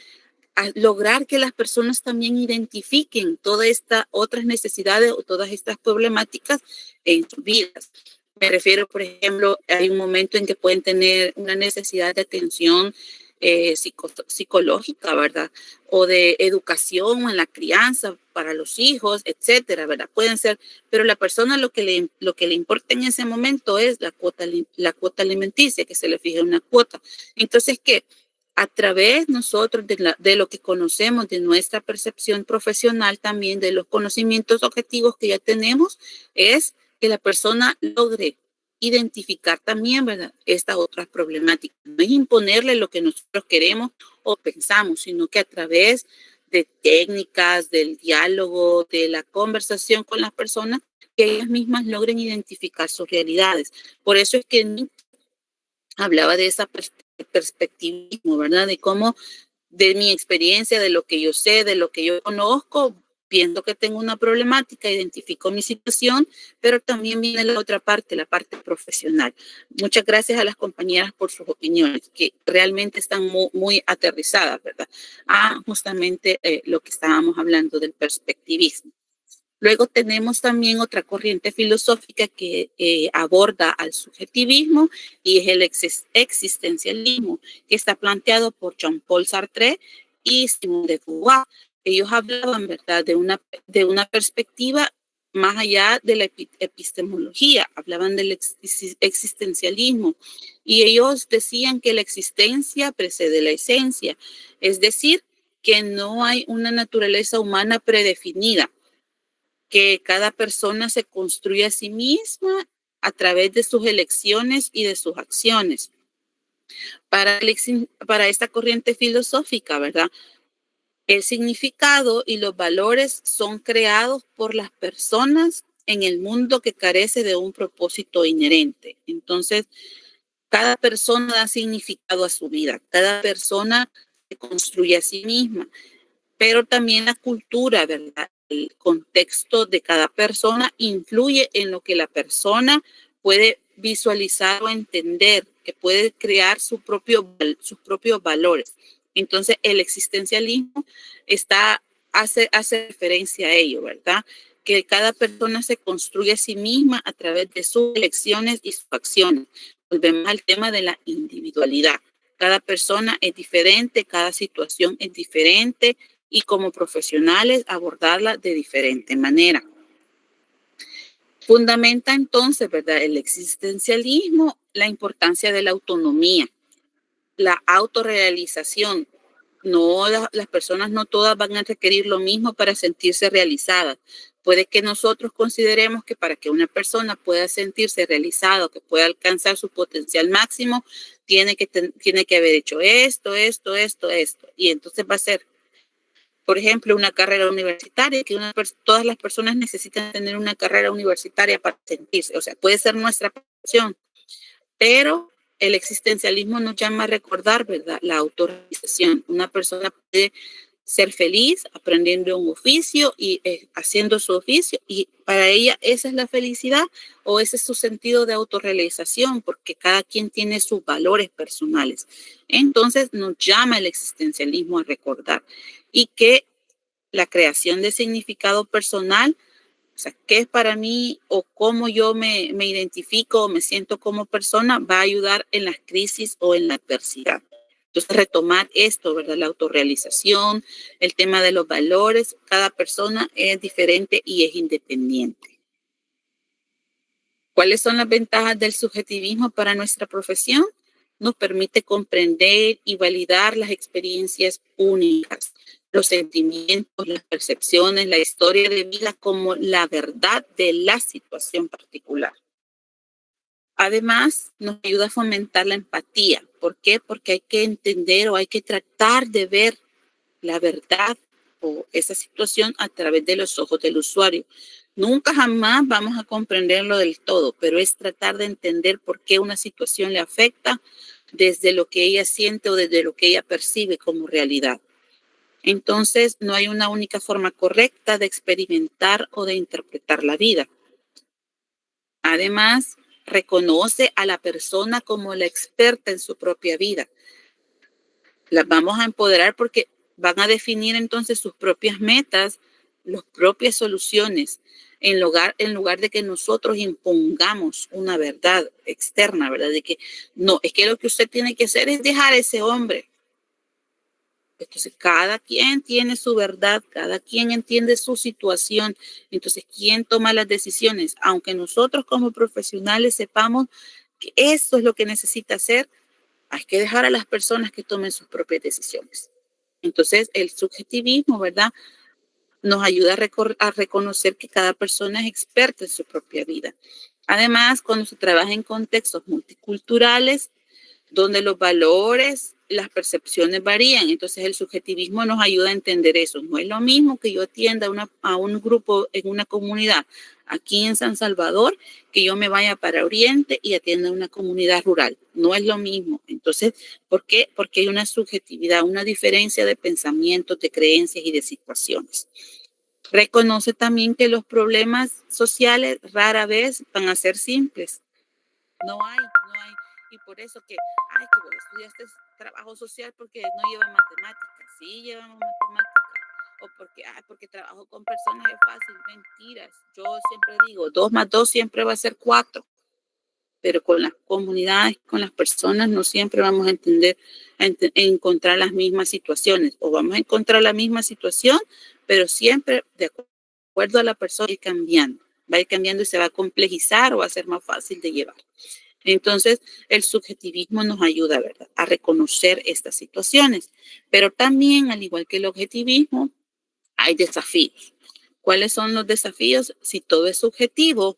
a lograr que las personas también identifiquen todas estas otras necesidades o todas estas problemáticas en sus vidas. Me refiero, por ejemplo, hay un momento en que pueden tener una necesidad de atención psicológica, ¿verdad? O de educación en la crianza para los hijos, etcétera, ¿verdad? Pueden ser, pero la persona lo que le importa en ese momento es la cuota alimenticia, que se le fije una cuota. Entonces, ¿qué? A través nosotros de lo que conocemos, de nuestra percepción profesional también, de los conocimientos objetivos que ya tenemos, es que la persona logre identificar también, ¿verdad?, esta otra problemática. No es imponerle lo que nosotros queremos o pensamos, sino que a través de técnicas, del diálogo, de la conversación con las personas, que ellas mismas logren identificar sus realidades. Por eso es que hablaba de esa perspectivismo, ¿verdad? De cómo, de mi experiencia, de lo que yo sé, de lo que yo conozco, viendo que tengo una problemática, identifico mi situación, pero también viene la otra parte, la parte profesional. Muchas gracias a las compañeras por sus opiniones, que realmente están muy aterrizadas, ¿verdad? Justamente lo que estábamos hablando del perspectivismo. Luego tenemos también otra corriente filosófica que aborda al subjetivismo y es el existencialismo, que está planteado por Jean-Paul Sartre y Simone de Beauvoir. Ellos hablaban, ¿verdad?, de una perspectiva más allá de la epistemología, hablaban del existencialismo y ellos decían que la existencia precede la esencia, es decir, que no hay una naturaleza humana predefinida, que cada persona se construye a sí misma a través de sus elecciones y de sus acciones. Para esta corriente filosófica, ¿verdad?, el significado y los valores son creados por las personas en el mundo que carece de un propósito inherente. Entonces, cada persona da significado a su vida, cada persona se construye a sí misma, pero también la cultura, ¿verdad?, el contexto de cada persona influye en lo que la persona puede visualizar o entender, que puede crear sus propios valores. Entonces, el existencialismo hace referencia a ello, ¿verdad? Que cada persona se construye a sí misma a través de sus elecciones y sus acciones. Volvemos al tema de la individualidad. Cada persona es diferente, cada situación es diferente y como profesionales abordarla de diferente manera. Fundamenta entonces, ¿verdad?, el existencialismo, la importancia de la autonomía, la autorrealización. No, las personas no todas van a requerir lo mismo para sentirse realizadas. Puede que nosotros consideremos que para que una persona pueda sentirse realizada, que pueda alcanzar su potencial máximo, tiene que haber hecho esto. Y entonces va a ser, por ejemplo, una carrera universitaria, que todas las personas necesitan tener una carrera universitaria para sentirse. O sea, puede ser nuestra pasión, pero el existencialismo nos llama a recordar, ¿verdad?, la autorrealización. Una persona puede ser feliz aprendiendo un oficio y haciendo su oficio, y para ella esa es la felicidad o ese es su sentido de autorrealización, porque cada quien tiene sus valores personales. Entonces nos llama el existencialismo a recordar y que la creación de significado personal, o sea, qué es para mí o cómo yo me identifico o me siento como persona, va a ayudar en las crisis o en la adversidad. Entonces, retomar esto, ¿verdad? La autorrealización, el tema de los valores. Cada persona es diferente y es independiente. ¿Cuáles son las ventajas del subjetivismo para nuestra profesión? Nos permite comprender y validar las experiencias únicas, los sentimientos, las percepciones, la historia de vida como la verdad de la situación particular. Además, nos ayuda a fomentar la empatía. ¿Por qué? Porque hay que entender o hay que tratar de ver la verdad o esa situación a través de los ojos del usuario. Nunca jamás vamos a comprenderlo del todo, pero es tratar de entender por qué una situación le afecta desde lo que ella siente o desde lo que ella percibe como realidad. Entonces, no hay una única forma correcta de experimentar o de interpretar la vida. Además, reconoce a la persona como la experta en su propia vida. Las vamos a empoderar porque van a definir entonces sus propias metas, las propias soluciones, en lugar de que nosotros impongamos una verdad externa, ¿verdad? De que no, es que lo que usted tiene que hacer es dejar a ese hombre. Entonces, cada quien tiene su verdad, cada quien entiende su situación. Entonces, ¿quién toma las decisiones? Aunque nosotros como profesionales sepamos que eso es lo que necesita hacer, hay que dejar a las personas que tomen sus propias decisiones. Entonces, el subjetivismo, ¿verdad?, nos ayuda a reconocer que cada persona es experta en su propia vida. Además, cuando se trabaja en contextos multiculturales, donde los valores, las percepciones varían. Entonces el subjetivismo nos ayuda a entender eso. No es lo mismo que yo atienda a un grupo en una comunidad aquí en San Salvador, que yo me vaya para Oriente y atienda a una comunidad rural. No es lo mismo. Entonces, ¿por qué? Porque hay una subjetividad, una diferencia de pensamientos, de creencias y de situaciones. Reconoce también que los problemas sociales rara vez van a ser simples. No hay. Y por eso que vos estudiaste trabajo social porque no lleva matemáticas. Sí, llevamos matemáticas. O porque trabajo con personas es fácil. Mentiras. Yo siempre digo, 2 más 2 siempre va a ser 4. Pero con las comunidades, con las personas, no siempre vamos a encontrar las mismas situaciones. O vamos a encontrar la misma situación, pero siempre de acuerdo a la persona va a ir cambiando y se va a complejizar o va a ser más fácil de llevar. Entonces, el subjetivismo nos ayuda, ¿verdad?, a reconocer estas situaciones. Pero también, al igual que el objetivismo, hay desafíos. ¿Cuáles son los desafíos? Si todo es subjetivo,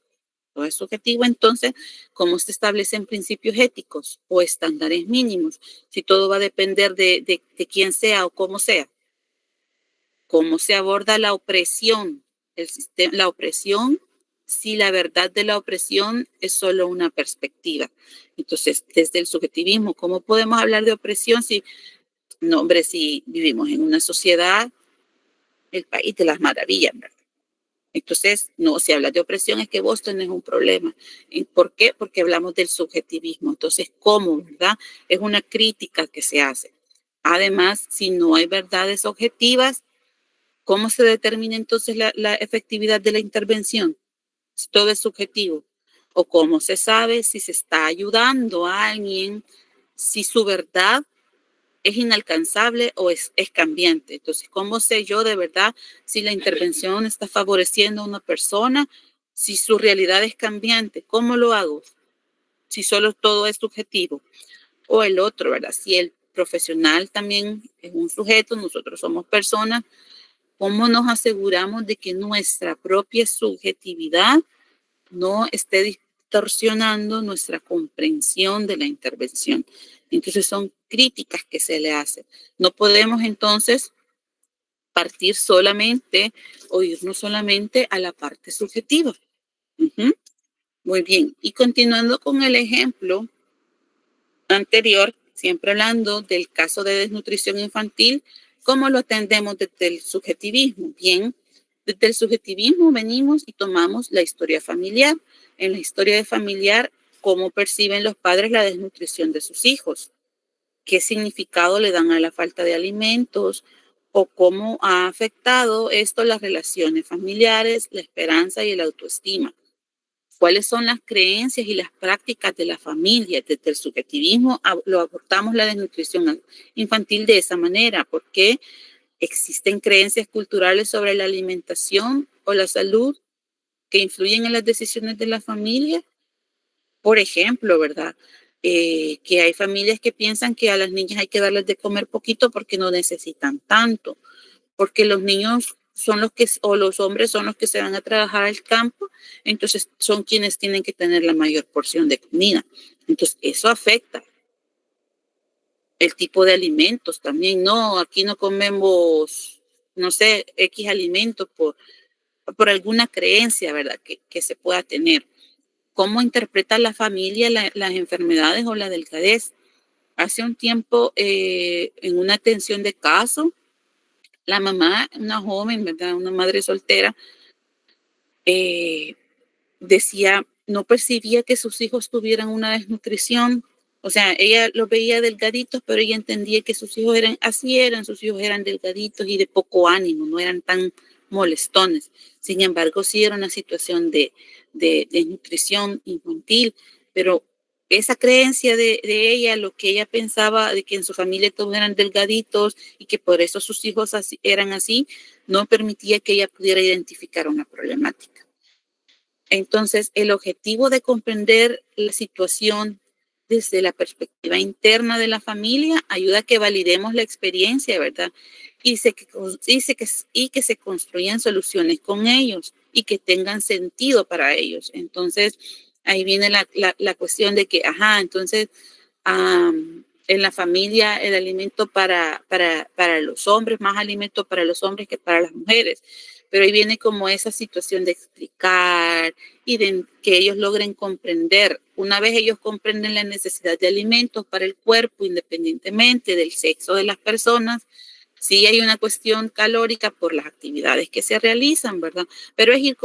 entonces, ¿cómo se establecen principios éticos o estándares mínimos? Si todo va a depender de quién sea o cómo sea. ¿Cómo se aborda la opresión? La opresión, si la verdad de la opresión es solo una perspectiva. Entonces, desde el subjetivismo, ¿cómo podemos hablar de opresión si vivimos en una sociedad, el país de las maravillas, ¿verdad? Entonces, no, si hablas de opresión es que vos tenés un problema. ¿Por qué? Porque hablamos del subjetivismo. Entonces, ¿cómo, verdad? Es una crítica que se hace. Además, si no hay verdades objetivas, ¿cómo se determina entonces la efectividad de la intervención? Si todo es subjetivo. ¿O cómo se sabe si se está ayudando a alguien si su verdad es inalcanzable o es cambiante. Entonces, ¿cómo sé yo de verdad si la intervención está favoreciendo a una persona, si su realidad es cambiante? ¿Cómo lo hago? Si solo todo es subjetivo. O el otro, ¿verdad? Si el profesional también es un sujeto, nosotros somos personas, ¿cómo nos aseguramos de que nuestra propia subjetividad no esté distorsionando nuestra comprensión de la intervención? Entonces son críticas que se le hacen. No podemos entonces partir solamente o irnos solamente a la parte subjetiva. Muy bien. Y continuando con el ejemplo anterior, siempre hablando del caso de desnutrición infantil, ¿cómo lo atendemos desde el subjetivismo? Bien, desde el subjetivismo venimos y tomamos la historia familiar. En la historia familiar, ¿cómo perciben los padres la desnutrición de sus hijos? ¿Qué significado le dan a la falta de alimentos? ¿O cómo ha afectado esto las relaciones familiares, la esperanza y la autoestima? ¿Cuáles son las creencias y las prácticas de la familia? Desde el subjetivismo lo abordamos la desnutrición infantil de esa manera, porque existen creencias culturales sobre la alimentación o la salud que influyen en las decisiones de la familia. Por ejemplo, ¿verdad? Que hay familias que piensan que a las niñas hay que darles de comer poquito porque no necesitan tanto, porque los niños son los que, o los hombres son los que se van a trabajar al campo, entonces son quienes tienen que tener la mayor porción de comida. Entonces, eso afecta el tipo de alimentos también. No, aquí no comemos, no sé, X alimentos por alguna creencia, ¿verdad? Que se pueda tener. ¿Cómo interpreta la familia las enfermedades o la delgadez? Hace un tiempo, en una atención de caso, la mamá, una joven, ¿verdad? Una madre soltera, decía, no percibía que sus hijos tuvieran una desnutrición. O sea, ella los veía delgaditos, pero ella entendía que sus hijos sus hijos eran delgaditos y de poco ánimo, no eran tan molestones. Sin embargo, sí era una situación de desnutrición infantil, pero esa creencia de ella, lo que ella pensaba de que en su familia todos eran delgaditos y que por eso sus hijos eran así, no permitía que ella pudiera identificar una problemática. Entonces, el objetivo de comprender la situación desde la perspectiva interna de la familia ayuda a que validemos la experiencia, ¿verdad? Y que se construyan soluciones con ellos y que tengan sentido para ellos. Entonces, ahí viene la cuestión de que, entonces, en la familia el alimento para los hombres, más alimento para los hombres que para las mujeres. Pero ahí viene como esa situación de explicar y de que ellos logren comprender. Una vez ellos comprenden la necesidad de alimentos para el cuerpo, independientemente del sexo de las personas, sí hay una cuestión calórica por las actividades que se realizan, ¿verdad? Pero es ir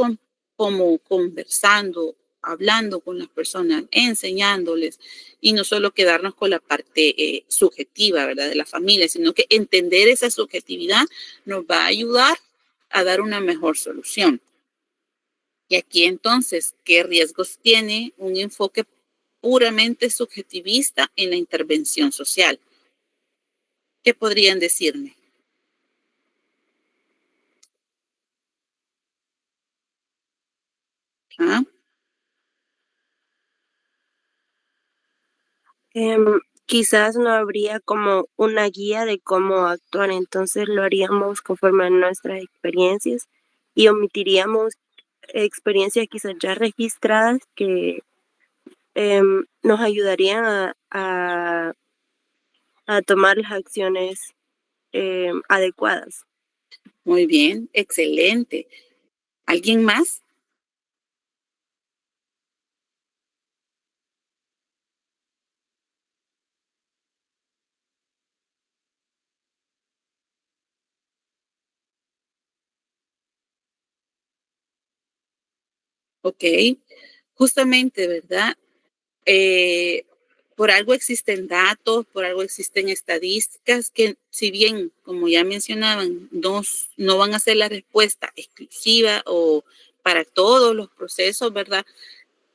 como conversando, hablando con las personas, enseñándoles y no solo quedarnos con la parte subjetiva, ¿verdad? De la familia, sino que entender esa subjetividad nos va a ayudar a dar una mejor solución. Y aquí entonces, ¿qué riesgos tiene un enfoque puramente subjetivista en la intervención social? ¿Qué podrían decirme? Quizás no habría como una guía de cómo actuar, entonces lo haríamos conforme a nuestras experiencias y omitiríamos experiencias quizás ya registradas que nos ayudarían a tomar las acciones adecuadas. Muy bien, excelente. ¿Alguien más? Ok, justamente, ¿verdad? Por algo existen datos, por algo existen estadísticas que, si bien, como ya mencionaban, no van a ser la respuesta exclusiva o para todos los procesos, ¿verdad?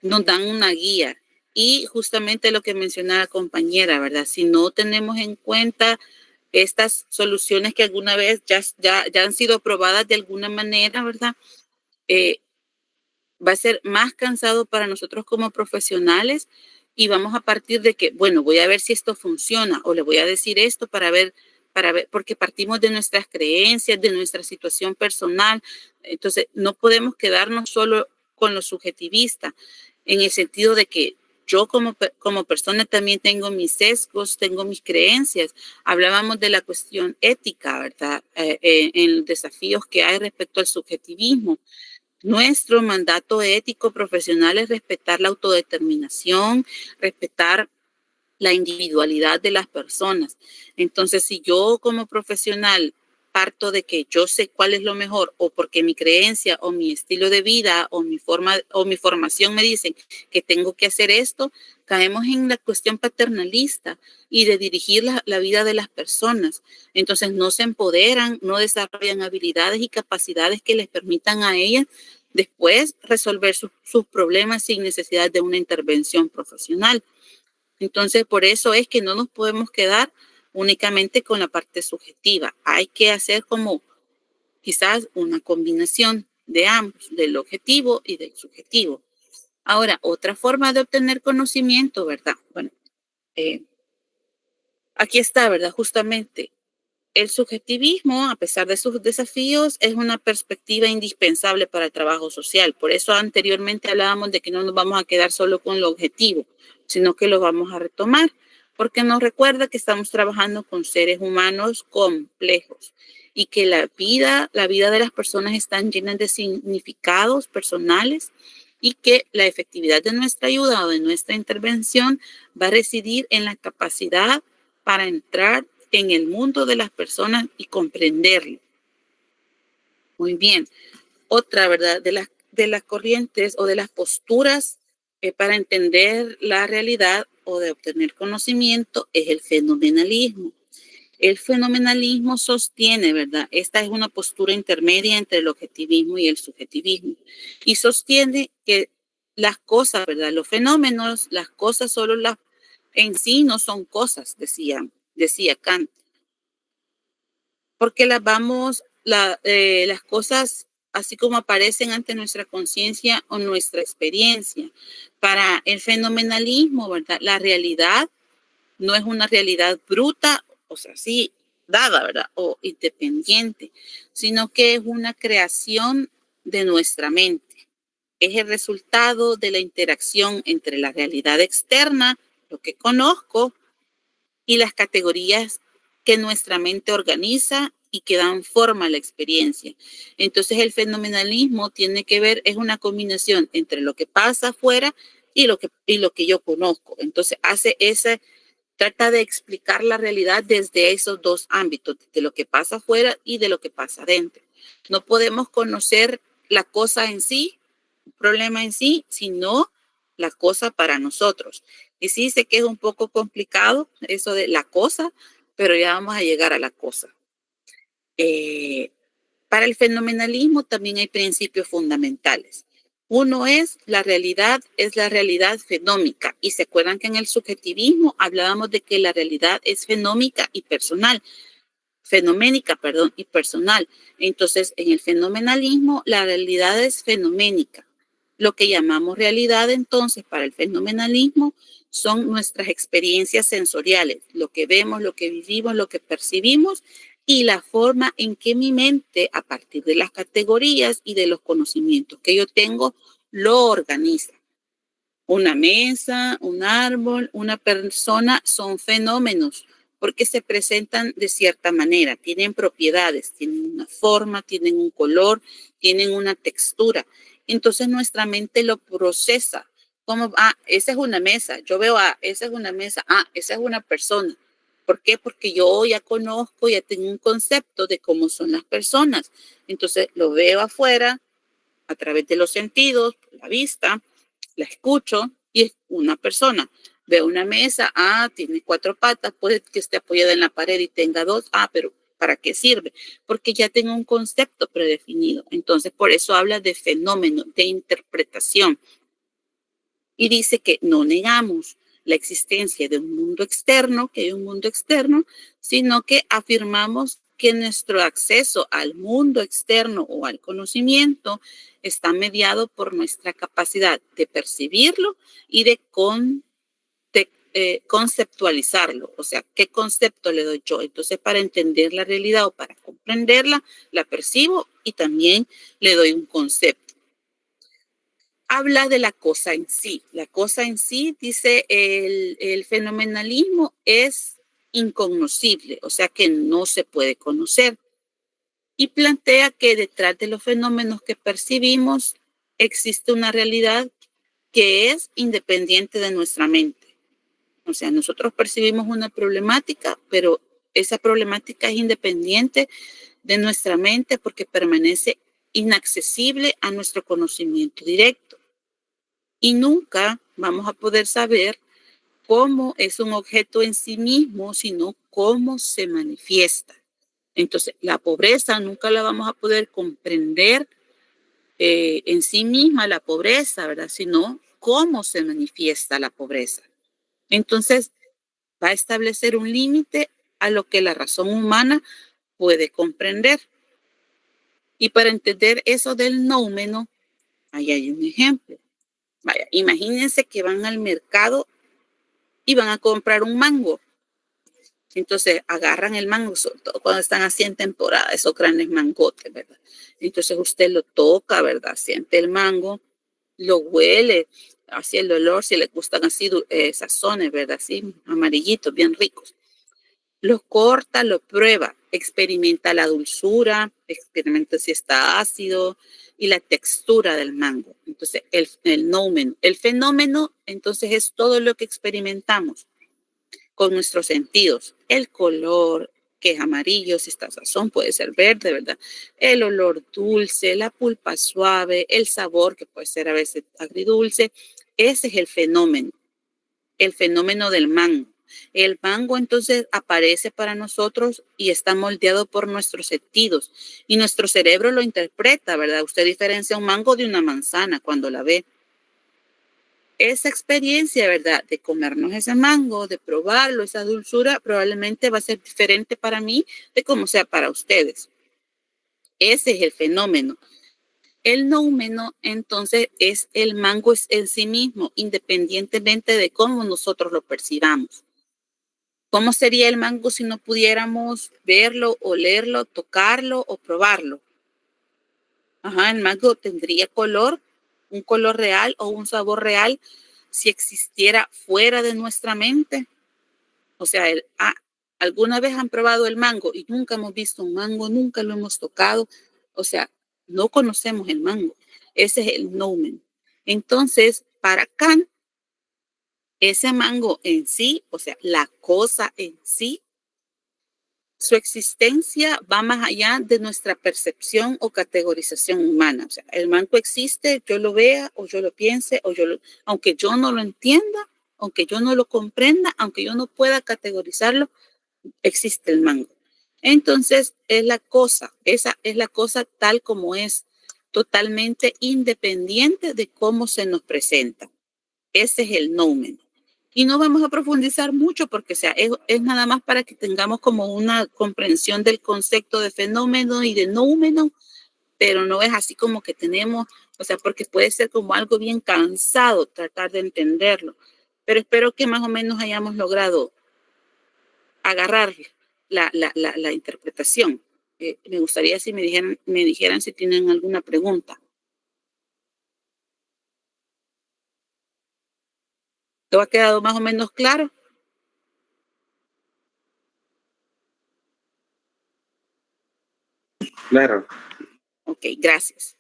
Nos dan una guía. Y justamente lo que mencionaba la compañera, ¿verdad? Si no tenemos en cuenta estas soluciones que alguna vez ya han sido aprobadas de alguna manera, ¿verdad? Va a ser más cansado para nosotros como profesionales y vamos a partir de que, bueno, voy a ver si esto funciona o le voy a decir esto para ver, porque partimos de nuestras creencias, de nuestra situación personal. Entonces, no podemos quedarnos solo con lo subjetivista, en el sentido de que yo como persona también tengo mis sesgos, tengo mis creencias. Hablábamos de la cuestión ética, ¿verdad? En los desafíos que hay respecto al subjetivismo. Nuestro mandato ético profesional es respetar la autodeterminación, respetar la individualidad de las personas. Entonces, si yo como profesional parto de que yo sé cuál es lo mejor o porque mi creencia o mi estilo de vida o mi formación me dicen que tengo que hacer esto, caemos en la cuestión paternalista y de dirigir la vida de las personas. Entonces no se empoderan, no desarrollan habilidades y capacidades que les permitan a ellas después resolver sus problemas sin necesidad de una intervención profesional. Entonces, por eso es que no nos podemos quedar únicamente con la parte subjetiva. Hay que hacer como quizás una combinación de ambos, del objetivo y del subjetivo. Ahora, otra forma de obtener conocimiento, ¿verdad? Bueno, aquí está, ¿verdad? Justamente el subjetivismo, a pesar de sus desafíos, es una perspectiva indispensable para el trabajo social. Por eso anteriormente hablábamos de que no nos vamos a quedar solo con lo objetivo, sino que lo vamos a retomar, porque nos recuerda que estamos trabajando con seres humanos complejos y que la vida de las personas están llenas de significados personales y que la efectividad de nuestra ayuda o de nuestra intervención va a residir en la capacidad para entrar en el mundo de las personas y comprenderlo. Muy bien. Otra, ¿verdad? De las corrientes o de las posturas para entender la realidad o de obtener conocimiento es el fenomenalismo. El fenomenalismo sostiene, ¿verdad? Esta es una postura intermedia entre el objetivismo y el subjetivismo. Y sostiene que las cosas, ¿verdad? Los fenómenos, las cosas solo en sí no son cosas, decía Kant. Porque las cosas así como aparecen ante nuestra conciencia o nuestra experiencia. Para el fenomenalismo, ¿verdad? La realidad no es una realidad bruta, o sea, sí, dada, ¿verdad? O independiente, sino que es una creación de nuestra mente. Es el resultado de la interacción entre la realidad externa, lo que conozco, y las categorías que nuestra mente organiza y que dan forma a la experiencia. Entonces el fenomenalismo tiene que ver, es una combinación entre lo que pasa afuera y lo que yo conozco. Entonces trata de explicar la realidad desde esos dos ámbitos, de lo que pasa afuera y de lo que pasa adentro. No podemos conocer la cosa en sí, el problema en sí, sino la cosa para nosotros. Y sí, sé que es un poco complicado eso de la cosa, pero ya vamos a llegar a la cosa. Para el fenomenalismo también hay principios fundamentales. Uno es la realidad fenómica. Y se acuerdan que en el subjetivismo hablábamos de que la realidad es fenoménica y personal. Entonces, en el fenomenalismo, la realidad es fenoménica. Lo que llamamos realidad, entonces, para el fenomenalismo, son nuestras experiencias sensoriales, lo que vemos, lo que vivimos, lo que percibimos y la forma en que mi mente, a partir de las categorías y de los conocimientos que yo tengo, lo organiza. Una mesa, un árbol, una persona son fenómenos porque se presentan de cierta manera, tienen propiedades, tienen una forma, tienen un color, tienen una textura. Entonces nuestra mente lo procesa como, esa es una mesa, yo veo, esa es una mesa, esa es una persona. ¿Por qué? Porque yo ya conozco, ya tengo un concepto de cómo son las personas. Entonces lo veo afuera, a través de los sentidos, la vista, la escucho y es una persona. Veo una mesa, tiene 4 patas, puede que esté apoyada en la pared y tenga 2, pero ¿para qué sirve? Porque ya tengo un concepto predefinido. Entonces, por eso habla de fenómeno, de interpretación. Y dice que no negamos la existencia de un mundo externo, que hay un mundo externo, sino que afirmamos que nuestro acceso al mundo externo o al conocimiento está mediado por nuestra capacidad de percibirlo y de conceptualizarlo. O sea, ¿qué concepto le doy yo? Entonces, para entender la realidad o para comprenderla, la percibo y también le doy un concepto. Habla de la cosa en sí. La cosa en sí, dice, el fenomenalismo es incognoscible, o sea que no se puede conocer. Y plantea que detrás de los fenómenos que percibimos existe una realidad que es independiente de nuestra mente. O sea, nosotros percibimos una problemática, pero esa problemática es independiente de nuestra mente porque permanece inaccesible a nuestro conocimiento directo. Y nunca vamos a poder saber cómo es un objeto en sí mismo, sino cómo se manifiesta. Entonces, la pobreza nunca la vamos a poder comprender en sí misma, la pobreza, ¿verdad? Sino cómo se manifiesta la pobreza. Entonces, va a establecer un límite a lo que la razón humana puede comprender. Y para entender eso del nóumeno, ahí hay un ejemplo. Vaya, imagínense que van al mercado y van a comprar un mango. Entonces agarran el mango, sobre todo cuando están así en temporada, esos grandes mangotes, ¿verdad? Entonces usted lo toca, ¿verdad? Siente el mango, lo huele, así el olor, si le gustan así sazones, ¿verdad? Así amarillitos, bien ricos. Lo corta, lo prueba, experimenta la dulzura, experimenta si está ácido y la textura del mango. Entonces, el nóumeno, el fenómeno, entonces es todo lo que experimentamos con nuestros sentidos. El color, que es amarillo, si está sazón, puede ser verde, ¿verdad? El olor dulce, la pulpa suave, el sabor, que puede ser a veces agridulce. Ese es el fenómeno del mango. El mango entonces aparece para nosotros y está moldeado por nuestros sentidos y nuestro cerebro lo interpreta, ¿verdad? Usted diferencia un mango de una manzana cuando la ve. Esa experiencia, ¿verdad? De comernos ese mango, de probarlo, esa dulzura, probablemente va a ser diferente para mí de cómo sea para ustedes. Ese es el fenómeno. El nóumeno, entonces, es el mango en sí mismo, independientemente de cómo nosotros lo percibamos. ¿Cómo sería el mango si no pudiéramos verlo, olerlo, tocarlo o probarlo? Ajá, el mango tendría color, un color real o un sabor real si existiera fuera de nuestra mente. O sea, ¿alguna vez han probado el mango y nunca hemos visto un mango, nunca lo hemos tocado? O sea, no conocemos el mango. Ese es el nomen. Entonces, para Kant, ese mango en sí, o sea, la cosa en sí, su existencia va más allá de nuestra percepción o categorización humana. O sea, el mango existe, yo lo vea o yo lo piense, aunque yo no lo entienda, aunque yo no lo comprenda, aunque yo no pueda categorizarlo, existe el mango. Entonces, esa es la cosa tal como es, totalmente independiente de cómo se nos presenta. Ese es el nomen. Y no vamos a profundizar mucho porque, o sea, es nada más para que tengamos como una comprensión del concepto de fenómeno y de nómeno, pero no es así como que tenemos, o sea, porque puede ser como algo bien cansado tratar de entenderlo. Pero espero que más o menos hayamos logrado agarrar la interpretación. Me gustaría si me dijeran si tienen alguna pregunta. ¿Todo ha quedado más o menos claro? Claro. Ok, gracias.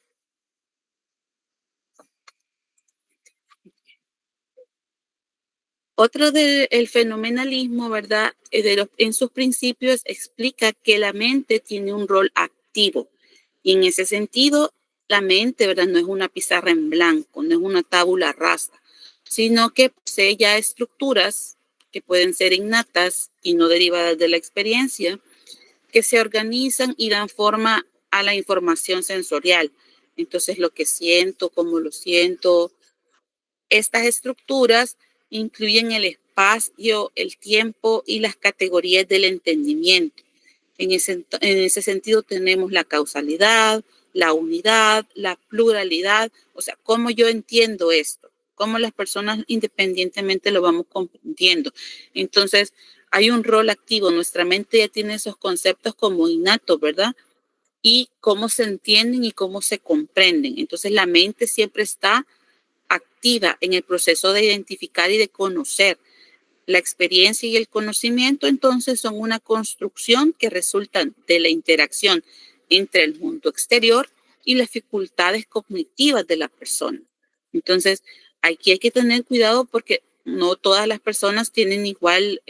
Otro del fenomenalismo, ¿verdad? En sus principios explica que la mente tiene un rol activo. Y en ese sentido, la mente, ¿verdad? No es una pizarra en blanco, no es una tabula rasa, sino que posee ya estructuras que pueden ser innatas y no derivadas de la experiencia, que se organizan y dan forma a la información sensorial. Entonces, lo que siento, cómo lo siento, Estas estructuras incluyen el espacio, el tiempo y las categorías del entendimiento. En ese sentido tenemos la causalidad, la unidad, la pluralidad, o sea, cómo yo entiendo esto, cómo las personas independientemente lo vamos comprendiendo. Entonces, hay un rol activo, nuestra mente ya tiene esos conceptos como innatos, ¿verdad? Y cómo se entienden y cómo se comprenden. Entonces, la mente siempre está activa en el proceso de identificar y de conocer. La experiencia y el conocimiento, entonces, son una construcción que resultan de la interacción entre el mundo exterior y las facultades cognitivas de la persona. Entonces, aquí hay que tener cuidado porque no todas las personas tienen igual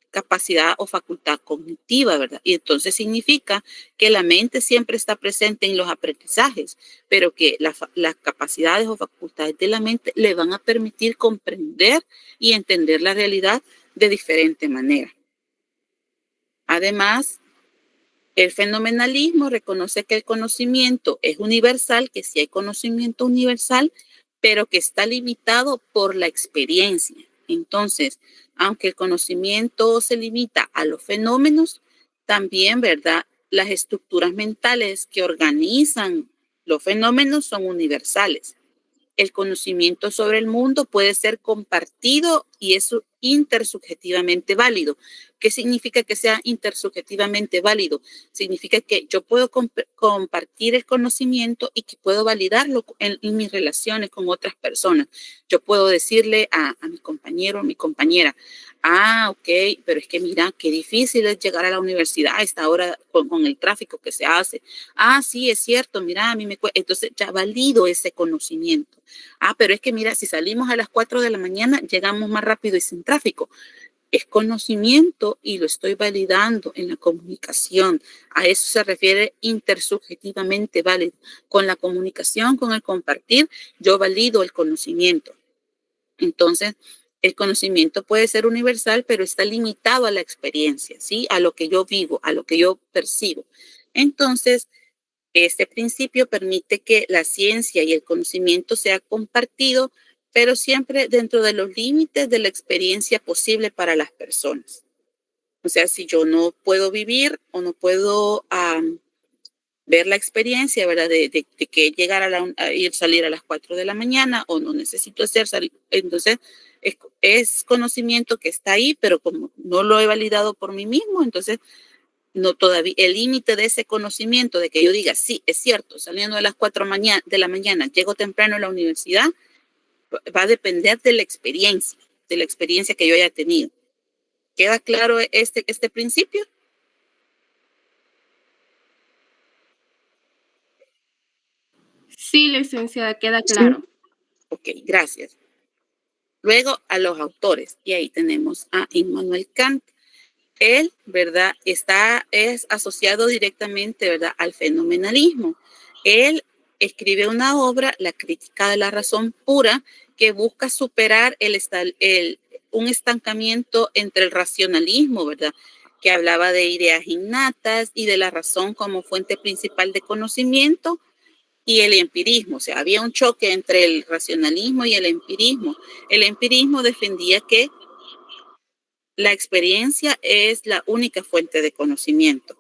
capacidad o facultad cognitiva, ¿verdad? Y entonces significa que la mente siempre está presente en los aprendizajes, pero que las capacidades o facultades de la mente le van a permitir comprender y entender la realidad de diferente manera. Además, el fenomenalismo reconoce que el conocimiento es universal, que sí hay conocimiento universal, pero que está limitado por la experiencia. Entonces, aunque el conocimiento se limita a los fenómenos, también, ¿verdad? Las estructuras mentales que organizan los fenómenos son universales. El conocimiento sobre el mundo puede ser compartido y es intersubjetivamente válido. ¿Qué significa que sea intersubjetivamente válido? Significa que yo puedo compartir el conocimiento y que puedo validarlo en mis relaciones con otras personas. Yo puedo decirle a mi compañero o mi compañera, ok, pero es que mira, qué difícil es llegar a la universidad a esta hora con el tráfico que se hace. Sí, es cierto, mira, a mí me cuesta. Entonces ya valido ese conocimiento. Pero es que mira, si salimos a las 4 de la mañana, llegamos más rápido y sin tráfico. Es conocimiento y lo estoy validando en la comunicación. A eso se refiere intersubjetivamente válido. Con la comunicación, con el compartir, yo valido el conocimiento. Entonces, el conocimiento puede ser universal, pero está limitado a la experiencia, ¿sí? A lo que yo vivo, a lo que yo percibo. Entonces, este principio permite que la ciencia y el conocimiento sea compartido, pero siempre dentro de los límites de la experiencia posible para las personas. O sea, si yo no puedo vivir o no puedo ver la experiencia, ¿verdad? De que llegar salir a las 4 de la mañana o no necesito salir. Entonces, es conocimiento que está ahí, pero como no lo he validado por mí mismo, entonces no todavía el límite de ese conocimiento de que yo diga, sí, es cierto, saliendo a las 4 de la mañana, llego temprano a la universidad, va a depender de la experiencia que yo haya tenido. ¿Queda claro este principio? Sí, licenciada, queda claro. Ok, gracias. Luego a los autores, y ahí tenemos a Immanuel Kant. Él, ¿verdad? Es asociado directamente, ¿verdad?, al fenomenalismo. Él escribe una obra, La crítica de la razón pura, que busca superar un estancamiento entre el racionalismo, ¿verdad?, que hablaba de ideas innatas y de la razón como fuente principal de conocimiento, y el empirismo. O sea, había un choque entre el racionalismo y el empirismo. El empirismo defendía que la experiencia es la única fuente de conocimiento.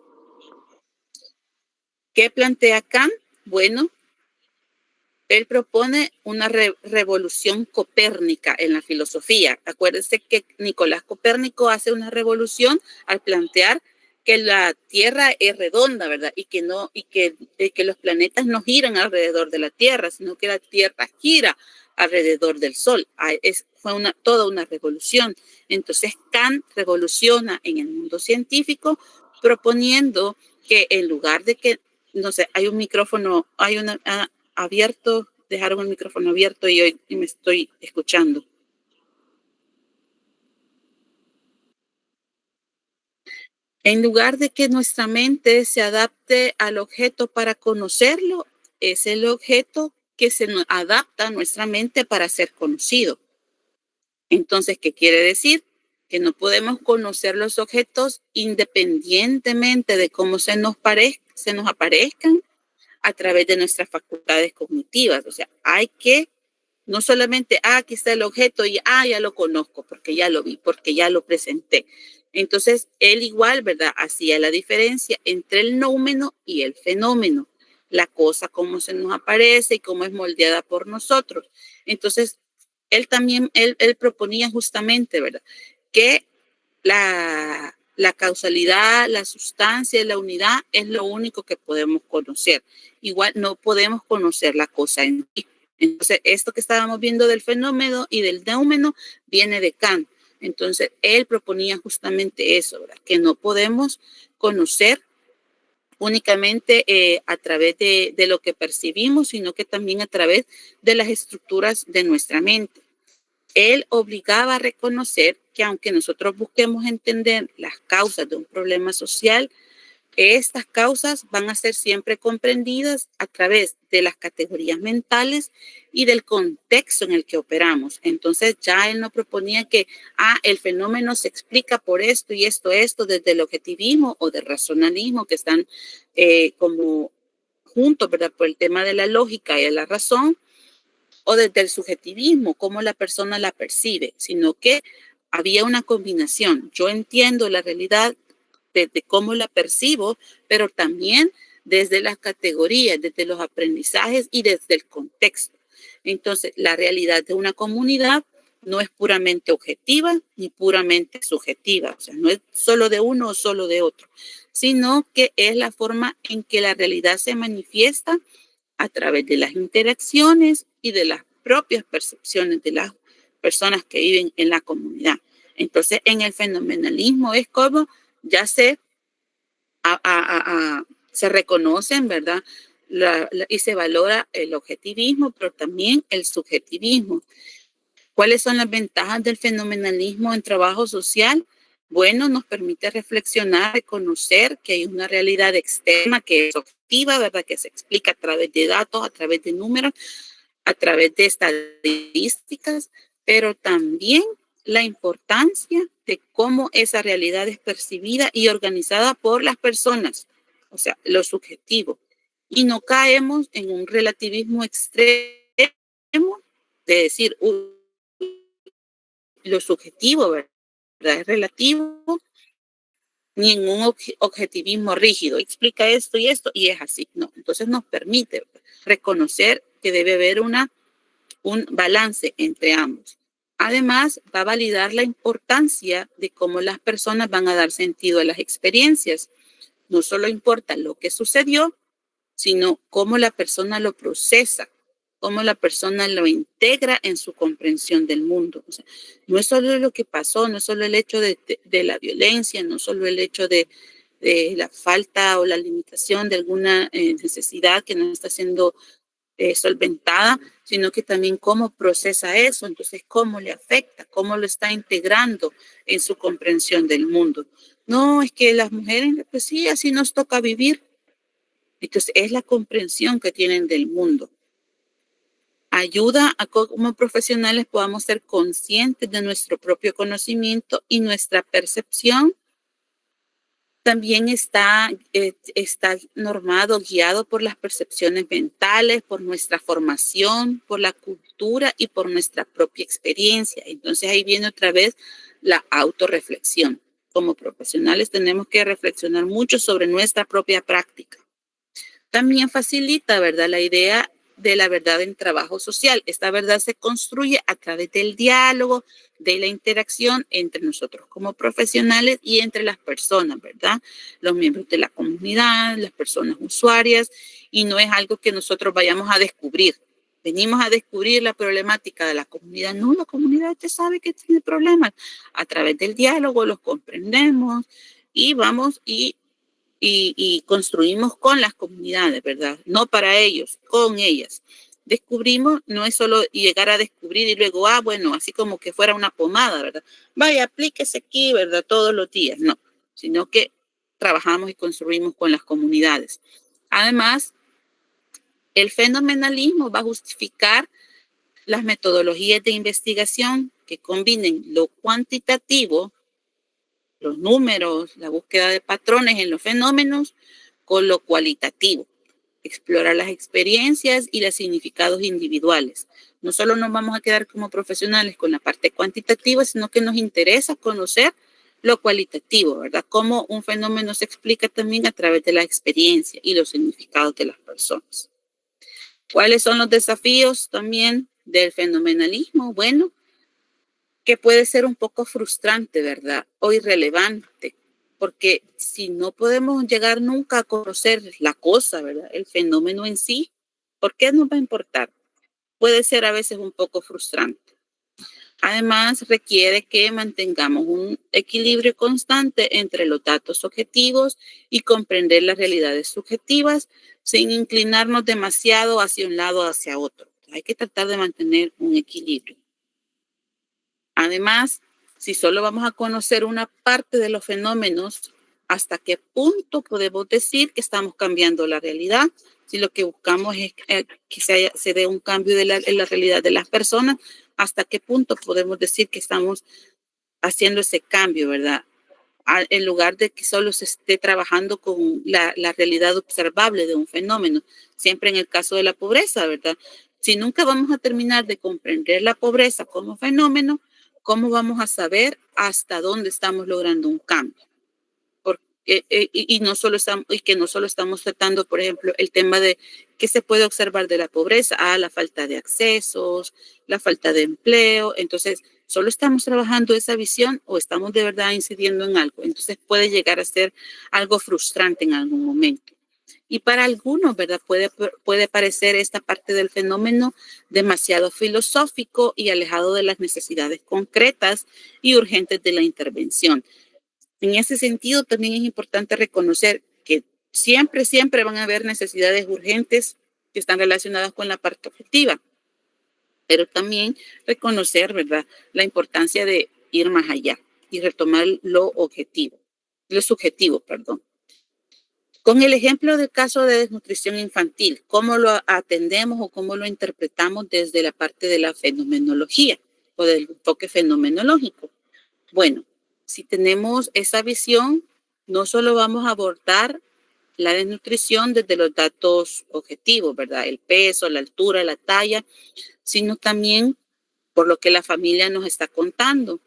¿Qué plantea Kant? Bueno, él propone una revolución copérnica en la filosofía. Acuérdense que Nicolás Copérnico hace una revolución al plantear que la Tierra es redonda, ¿verdad? Y que los planetas no giran alrededor de la Tierra, sino que la Tierra gira alrededor del Sol. Fue toda una revolución. Entonces Kant revoluciona en el mundo científico proponiendo que en lugar de que, no sé, hay un micrófono, abierto, dejaron el micrófono abierto y me estoy escuchando. En lugar de que nuestra mente se adapte al objeto para conocerlo, es el objeto que se adapta a nuestra mente para ser conocido. Entonces, ¿qué quiere decir? Que no podemos conocer los objetos independientemente de cómo se nos aparezcan a través de nuestras facultades cognitivas. O sea, hay que No solamente, aquí está el objeto y, ya lo conozco porque ya lo vi, porque ya lo presenté. Entonces, él igual, ¿verdad? Hacía la diferencia entre el noumeno y el fenómeno. La cosa, cómo se nos aparece y cómo es moldeada por nosotros. Entonces, él también, él proponía justamente, ¿verdad? Que la causalidad, la sustancia, la unidad es lo único que podemos conocer. Igual no podemos conocer la cosa en sí. Entonces, esto que estábamos viendo del fenómeno y del noumeno viene de Kant. Entonces, él proponía justamente eso, ¿verdad? Que no podemos conocer únicamente a través de lo que percibimos, sino que también a través de las estructuras de nuestra mente. Él obligaba a reconocer que aunque nosotros busquemos entender las causas de un problema social, estas causas van a ser siempre comprendidas a través de las categorías mentales y del contexto en el que operamos. Entonces ya él no proponía que el fenómeno se explica por esto y esto desde el objetivismo o del racionalismo que están como juntos, ¿verdad? Por el tema de la lógica y de la razón, o desde el subjetivismo, cómo la persona la percibe, sino que había una combinación. Yo entiendo la realidad desde cómo la percibo, pero también desde las categorías, desde los aprendizajes y desde el contexto. Entonces, la realidad de una comunidad no es puramente objetiva ni puramente subjetiva, o sea, no es solo de uno o solo de otro, sino que es la forma en que la realidad se manifiesta a través de las interacciones y de las propias percepciones de las personas que viven en la comunidad. Entonces, en el fenomenalismo es como ya se reconocen, ¿verdad? Y se valora el objetivismo, pero también el subjetivismo. ¿Cuáles son las ventajas del fenomenalismo en trabajo social? Bueno, nos permite reflexionar, reconocer que hay una realidad externa que es objetiva, ¿verdad? Que se explica a través de datos, a través de números, a través de estadísticas, pero también la importancia de cómo esa realidad es percibida y organizada por las personas, o sea, lo subjetivo. Y no caemos en un relativismo extremo de decir, lo subjetivo, ¿verdad? Es relativo, ni en un objetivismo rígido. Explica esto y esto y es así. No, entonces nos permite reconocer que debe haber un balance entre ambos. Además, va a validar la importancia de cómo las personas van a dar sentido a las experiencias. No solo importa lo que sucedió, sino cómo la persona lo procesa, cómo la persona lo integra en su comprensión del mundo. O sea, no es solo lo que pasó, no es solo el hecho de la violencia, no solo el hecho de la falta o la limitación de alguna necesidad que no está siendo solventada, sino que también cómo procesa eso, entonces cómo le afecta, cómo lo está integrando en su comprensión del mundo. No, es que las mujeres, pues sí, así nos toca vivir. Entonces es la comprensión que tienen del mundo. Ayuda a como profesionales podamos ser conscientes de nuestro propio conocimiento y nuestra percepción. También está normado, guiado por las percepciones mentales, por nuestra formación, por la cultura y por nuestra propia experiencia. Entonces ahí viene otra vez la autorreflexión. Como profesionales tenemos que reflexionar mucho sobre nuestra propia práctica. También facilita, ¿verdad?, la idea de la verdad en trabajo social. Esta verdad se construye a través del diálogo, de la interacción entre nosotros como profesionales y entre las personas, ¿verdad? Los miembros de la comunidad, las personas usuarias, y no es algo que nosotros vayamos a descubrir. Venimos a descubrir la problemática de la comunidad. No, la comunidad ya sabe que tiene problemas. A través del diálogo los comprendemos y vamos y construimos con las comunidades, ¿verdad? No para ellos, con ellas. Descubrimos, no es solo llegar a descubrir y luego, bueno, así como que fuera una pomada, ¿verdad? Vaya, aplíquese aquí, ¿verdad? Todos los días, no, sino que trabajamos y construimos con las comunidades. Además, el fenomenalismo va a justificar las metodologías de investigación que combinen lo cuantitativo, los números, la búsqueda de patrones en los fenómenos, con lo cualitativo. explorar las experiencias y los significados individuales. No solo nos vamos a quedar como profesionales con la parte cuantitativa, sino que nos interesa conocer lo cualitativo, ¿verdad? Cómo un fenómeno se explica también a través de la experiencia y los significados de las personas. ¿Cuáles son los desafíos también del fenomenalismo? Bueno, que puede ser un poco frustrante, ¿verdad? O irrelevante, porque si no podemos llegar nunca a conocer la cosa, ¿verdad? El fenómeno en sí, ¿por qué nos va a importar? Puede ser a veces un poco frustrante. Además, requiere que mantengamos un equilibrio constante entre los datos objetivos y comprender las realidades subjetivas sin inclinarnos demasiado hacia un lado o hacia otro. Hay que tratar de mantener un equilibrio. Además, si solo vamos a conocer una parte de los fenómenos, ¿hasta qué punto podemos decir que estamos cambiando la realidad? Si lo que buscamos es que se dé un cambio en la realidad de las personas, ¿hasta qué punto podemos decir que estamos haciendo ese cambio, verdad? En lugar de que solo se esté trabajando con la realidad observable de un fenómeno, siempre en el caso de la pobreza, ¿verdad? Si nunca vamos a terminar de comprender la pobreza como fenómeno, ¿cómo vamos a saber hasta dónde estamos logrando un cambio? Y que no solo estamos tratando, por ejemplo, el tema de qué se puede observar de la pobreza, la falta de accesos, la falta de empleo. Entonces, solo estamos trabajando esa visión o estamos de verdad incidiendo en algo. Entonces, puede llegar a ser algo frustrante en algún momento. Y para algunos, ¿verdad? Puede parecer esta parte del fenómeno demasiado filosófico y alejado de las necesidades concretas y urgentes de la intervención. En ese sentido, también es importante reconocer que siempre van a haber necesidades urgentes que están relacionadas con la parte objetiva, pero también reconocer, ¿verdad?, la importancia de ir más allá y retomar lo subjetivo, perdón. Con el ejemplo del caso de desnutrición infantil, ¿cómo lo atendemos o cómo lo interpretamos desde la parte de la fenomenología o del enfoque fenomenológico? Bueno, si tenemos esa visión, no solo vamos a abordar la desnutrición desde los datos objetivos, ¿verdad? El peso, la altura, la talla, sino también por lo que la familia nos está contando.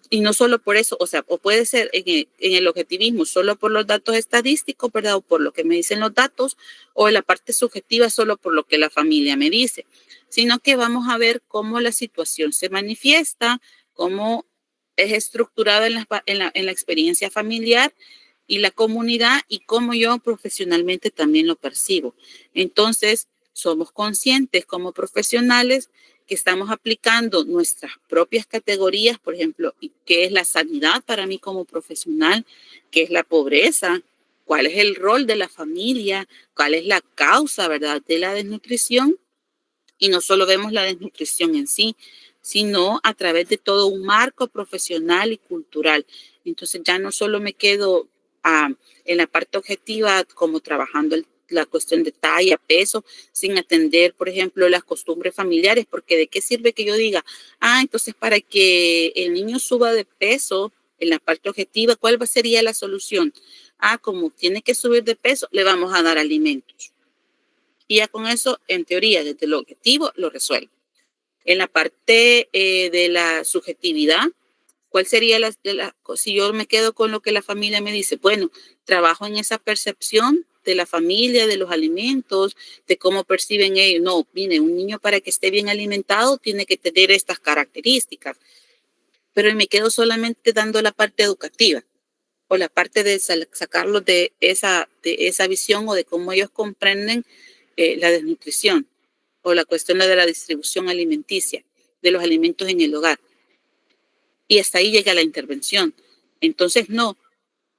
Y no solo por eso, o puede ser en el objetivismo solo por los datos estadísticos, ¿verdad? O por lo que me dicen los datos, o en la parte subjetiva solo por lo que la familia me dice, sino que vamos a ver cómo la situación se manifiesta, cómo es estructurada en la experiencia familiar y la comunidad y cómo yo profesionalmente también lo percibo. Entonces, somos conscientes como profesionales que estamos aplicando nuestras propias categorías, por ejemplo, qué es la sanidad para mí como profesional, qué es la pobreza, cuál es el rol de la familia, cuál es la causa, ¿verdad?, de la desnutrición. Y no solo vemos la desnutrición en sí, sino a través de todo un marco profesional y cultural. Entonces ya no solo me quedo en la parte objetiva como trabajando la cuestión de talla, peso, sin atender, por ejemplo, las costumbres familiares, porque ¿de qué sirve que yo diga, entonces para que el niño suba de peso en la parte objetiva, ¿cuál sería la solución? Como tiene que subir de peso, le vamos a dar alimentos. Y ya con eso, en teoría, desde lo objetivo, lo resuelve. En la parte de la subjetividad, ¿cuál sería si yo me quedo con lo que la familia me dice? Bueno, trabajo en esa percepción de la familia, de los alimentos, de cómo perciben ellos. No, mire, un niño para que esté bien alimentado tiene que tener estas características. Pero me quedo solamente dando la parte educativa o la parte de sacarlos de esa visión o de cómo ellos comprenden la desnutrición o la cuestión de la distribución alimenticia de los alimentos en el hogar. Y hasta ahí llega la intervención. Entonces, no,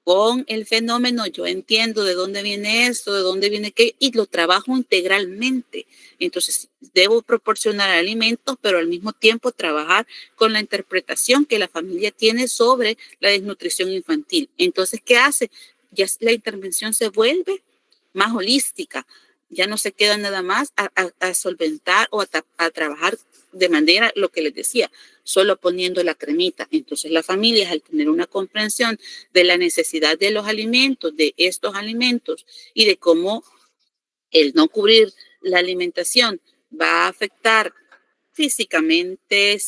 con el fenómeno yo entiendo de dónde viene esto, de dónde viene qué, y lo trabajo integralmente. Entonces, debo proporcionar alimentos, pero al mismo tiempo trabajar con la interpretación que la familia tiene sobre la desnutrición infantil. Entonces, ¿qué hace? Ya la intervención se vuelve más holística, Ya no se queda nada más a solventar o a trabajar de manera, lo que les decía, solo poniendo la cremita. Entonces las familias, al tener una comprensión de la necesidad de los alimentos, de estos alimentos y de cómo el no cubrir la alimentación va a afectar físicamente,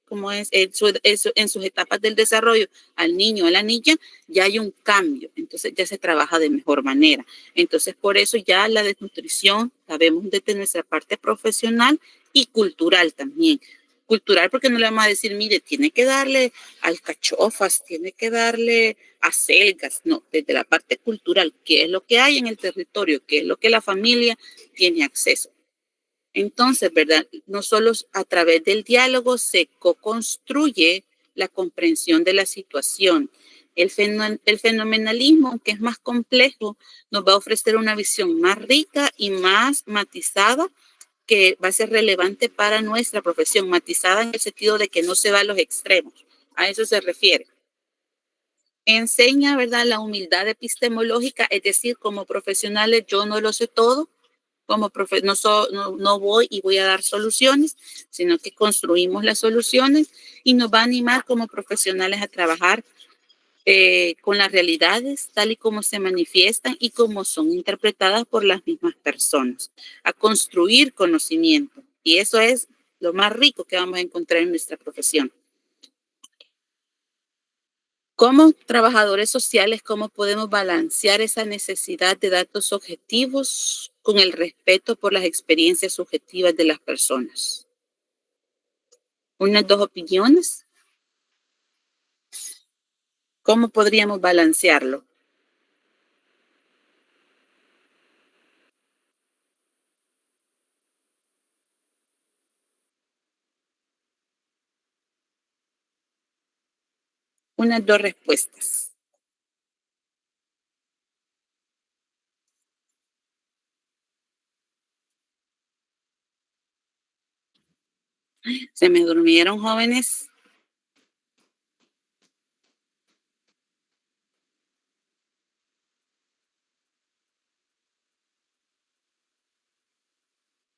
como es en sus etapas del desarrollo al niño o a la niña, ya hay un cambio, entonces ya se trabaja de mejor manera. Entonces por eso ya la desnutrición la vemos desde nuestra parte profesional y cultural también. Cultural porque no le vamos a decir, mire, tiene que darle alcachofas, tiene que darle acelgas, no, desde la parte cultural, qué es lo que hay en el territorio, qué es lo que la familia tiene acceso. Entonces, ¿verdad? No solo a través del diálogo se co-construye la comprensión de la situación. El fenomenalismo, que es más complejo, nos va a ofrecer una visión más rica y más matizada que va a ser relevante para nuestra profesión, matizada en el sentido de que no se va a los extremos. A eso se refiere. Enseña, ¿verdad?, la humildad epistemológica, es decir, como profesionales yo no lo sé todo, como no voy y voy a dar soluciones, sino que construimos las soluciones y nos va a animar como profesionales a trabajar con las realidades tal y como se manifiestan y como son interpretadas por las mismas personas, a construir conocimiento. Y eso es lo más rico que vamos a encontrar en nuestra profesión. Como trabajadores sociales, ¿cómo podemos balancear esa necesidad de datos objetivos con el respeto por las experiencias subjetivas de las personas? Unas dos opiniones. ¿Cómo podríamos balancearlo? Unas dos respuestas. Se me durmieron, jóvenes.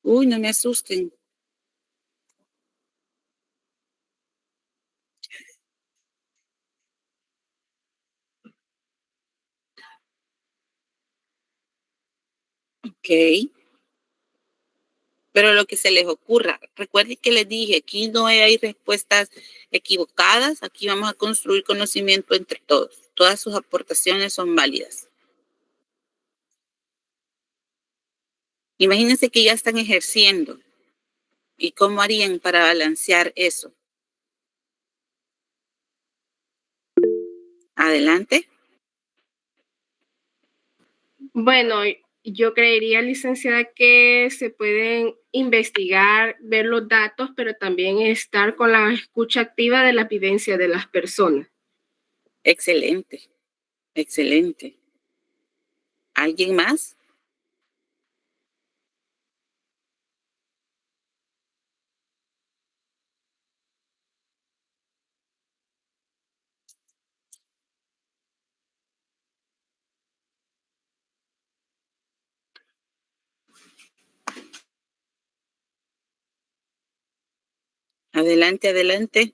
Uy, no me asusten. Ok. Pero lo que se les ocurra. Recuerden que les dije, aquí no hay respuestas equivocadas, aquí vamos a construir conocimiento entre todos. Todas sus aportaciones son válidas. Imagínense que ya están ejerciendo. ¿Y cómo harían para balancear eso? Adelante. Bueno, yo creería, licenciada, que se pueden investigar, ver los datos, pero también estar con la escucha activa de la vivencia de las personas. Excelente, excelente. ¿Alguien más? Adelante, adelante.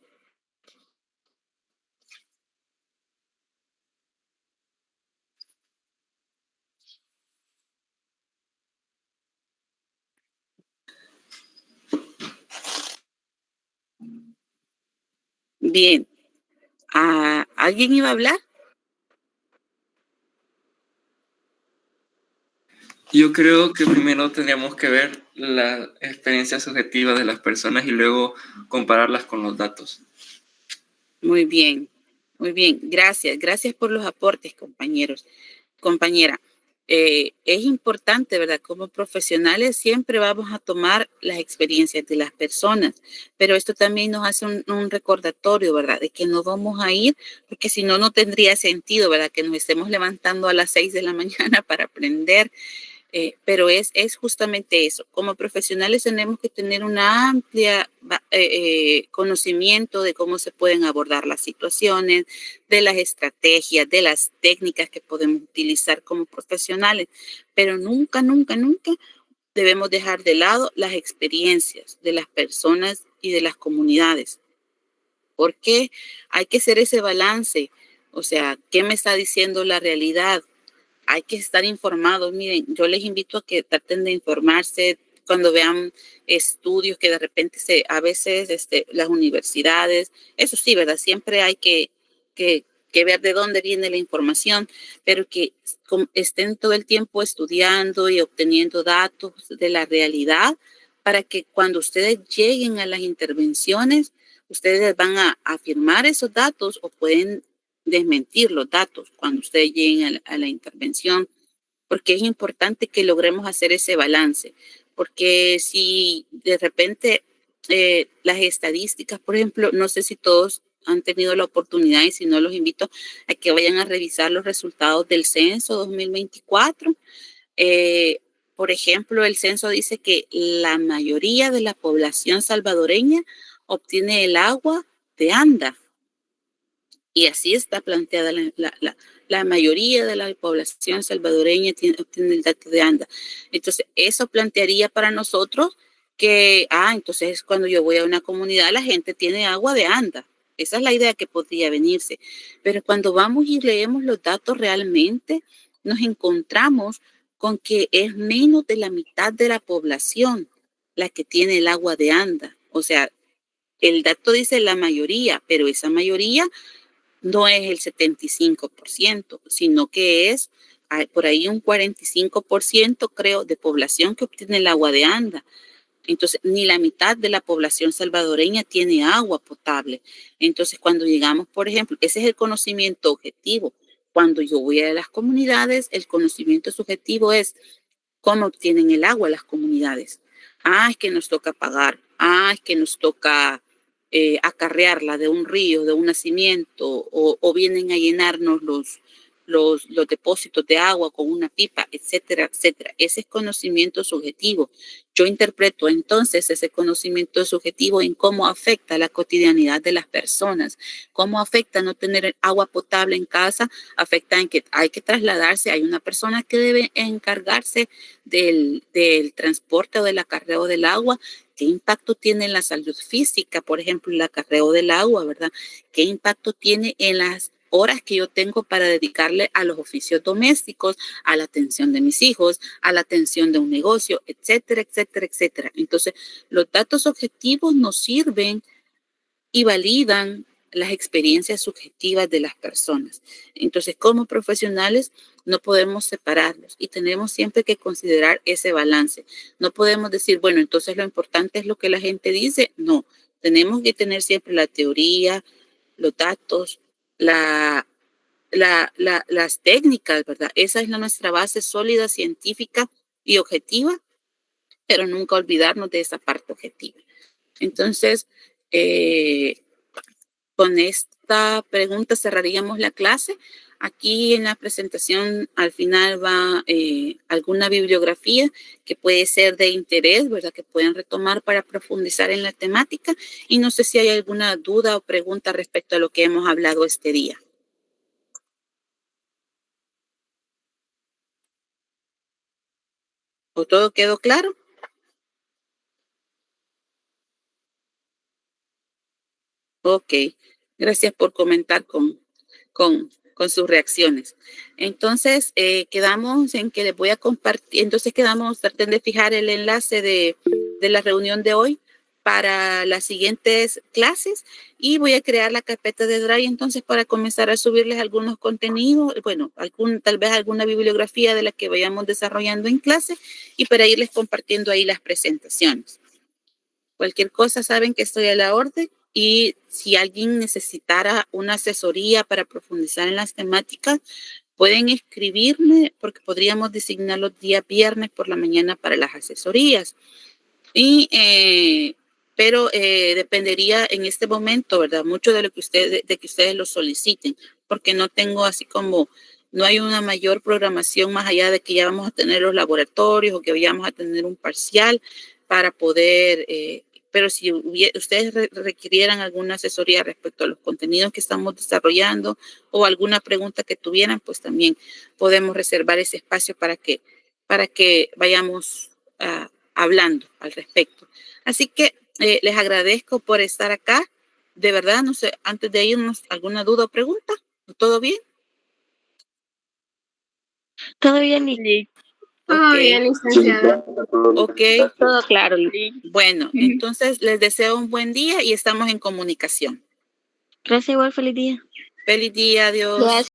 Bien. ¿Alguien iba a hablar? Yo creo que primero tendríamos que ver la experiencia subjetiva de las personas y luego compararlas con los datos. Muy bien, muy bien. Gracias, gracias por los aportes, compañeros. Compañera, es importante, ¿verdad? Como profesionales siempre vamos a tomar las experiencias de las personas, pero esto también nos hace un recordatorio, ¿verdad? De que no vamos a ir, porque si no, no tendría sentido, ¿verdad? Que nos estemos levantando a las 6 de la mañana para aprender. Pero es justamente eso. Como profesionales tenemos que tener una amplia conocimiento de cómo se pueden abordar las situaciones, de las estrategias, de las técnicas que podemos utilizar como profesionales, pero nunca, nunca, nunca debemos dejar de lado las experiencias de las personas y de las comunidades, porque hay que hacer ese balance. O sea, ¿qué me está diciendo la realidad? Hay que estar informados. Miren, yo les invito a que traten de informarse cuando vean estudios que de repente a veces las universidades, eso sí, ¿verdad? Siempre hay que ver de dónde viene la información, pero que estén todo el tiempo estudiando y obteniendo datos de la realidad para que cuando ustedes lleguen a las intervenciones, ustedes van a afirmar esos datos o pueden desmentir los datos cuando ustedes lleguen a la intervención, porque es importante que logremos hacer ese balance, porque si de repente las estadísticas, por ejemplo, no sé si todos han tenido la oportunidad y si no los invito a que vayan a revisar los resultados del censo 2024. Por ejemplo, el censo dice que la mayoría de la población salvadoreña obtiene el agua de Anda. Y así está planteada la mayoría de la población salvadoreña obtiene el dato de Anda. Entonces, eso plantearía para nosotros que, entonces cuando yo voy a una comunidad, la gente tiene agua de Anda. Esa es la idea que podría venirse. Pero cuando vamos y leemos los datos realmente, nos encontramos con que es menos de la mitad de la población la que tiene el agua de Anda. O sea, el dato dice la mayoría, pero esa mayoría no es el 75%, sino que es por ahí un 45%, creo, de población que obtiene el agua de Anda. Entonces, ni la mitad de la población salvadoreña tiene agua potable. Entonces, cuando llegamos, por ejemplo, ese es el conocimiento objetivo. Cuando yo voy a las comunidades, el conocimiento subjetivo es cómo obtienen el agua las comunidades. Es que nos toca pagar. Es que nos toca acarrearla de un río, de un nacimiento, o vienen a llenarnos los depósitos de agua con una pipa, etcétera, etcétera. Ese es conocimiento subjetivo. Yo interpreto entonces ese conocimiento subjetivo en cómo afecta la cotidianidad de las personas, cómo afecta no tener agua potable en casa, afecta en que hay que trasladarse, hay una persona que debe encargarse del transporte o del acarreo del agua. ¿Qué impacto tiene en la salud física, por ejemplo, el acarreo del agua, verdad? ¿Qué impacto tiene en las horas que yo tengo para dedicarle a los oficios domésticos, a la atención de mis hijos, a la atención de un negocio, etcétera, etcétera, etcétera? Entonces, los datos objetivos nos sirven y validan las experiencias subjetivas de las personas. Entonces, como profesionales, no podemos separarlos y tenemos siempre que considerar ese balance. No podemos decir, bueno, entonces lo importante es lo que la gente dice. No, tenemos que tener siempre la teoría, los datos, las técnicas, ¿verdad? Esa es nuestra base sólida, científica y objetiva, pero nunca olvidarnos de esa parte objetiva. Entonces, con esta pregunta cerraríamos la clase. Aquí en la presentación al final va alguna bibliografía que puede ser de interés, ¿verdad? Que pueden retomar para profundizar en la temática. Y no sé si hay alguna duda o pregunta respecto a lo que hemos hablado este día. ¿O todo quedó claro? Ok, gracias por comentar con sus reacciones. Entonces, quedamos en que les voy a compartir, traten de fijar el enlace de la reunión de hoy para las siguientes clases y voy a crear la carpeta de Drive entonces para comenzar a subirles algunos contenidos, bueno, tal vez alguna bibliografía de la que vayamos desarrollando en clase y para irles compartiendo ahí las presentaciones. Cualquier cosa saben que estoy a la orden. Y si alguien necesitara una asesoría para profundizar en las temáticas, pueden escribirme porque podríamos designar los días viernes por la mañana para las asesorías. Pero dependería en este momento, ¿verdad? Mucho de lo que ustedes lo soliciten, porque no tengo así como No hay una mayor programación más allá de que ya vamos a tener los laboratorios o que vayamos a tener un parcial para poder, pero si ustedes requirieran alguna asesoría respecto a los contenidos que estamos desarrollando o alguna pregunta que tuvieran, pues también podemos reservar ese espacio para que vayamos hablando al respecto. Así que les agradezco por estar acá. De verdad, no sé, antes de irnos, ¿alguna duda o pregunta? ¿Todo bien? Todo bien, Lili. Todo bien, licenciada. Ok. Todo claro, Lili. Bueno, entonces les deseo un buen día y estamos en comunicación. Gracias, igual, feliz día. Feliz día, adiós. Gracias.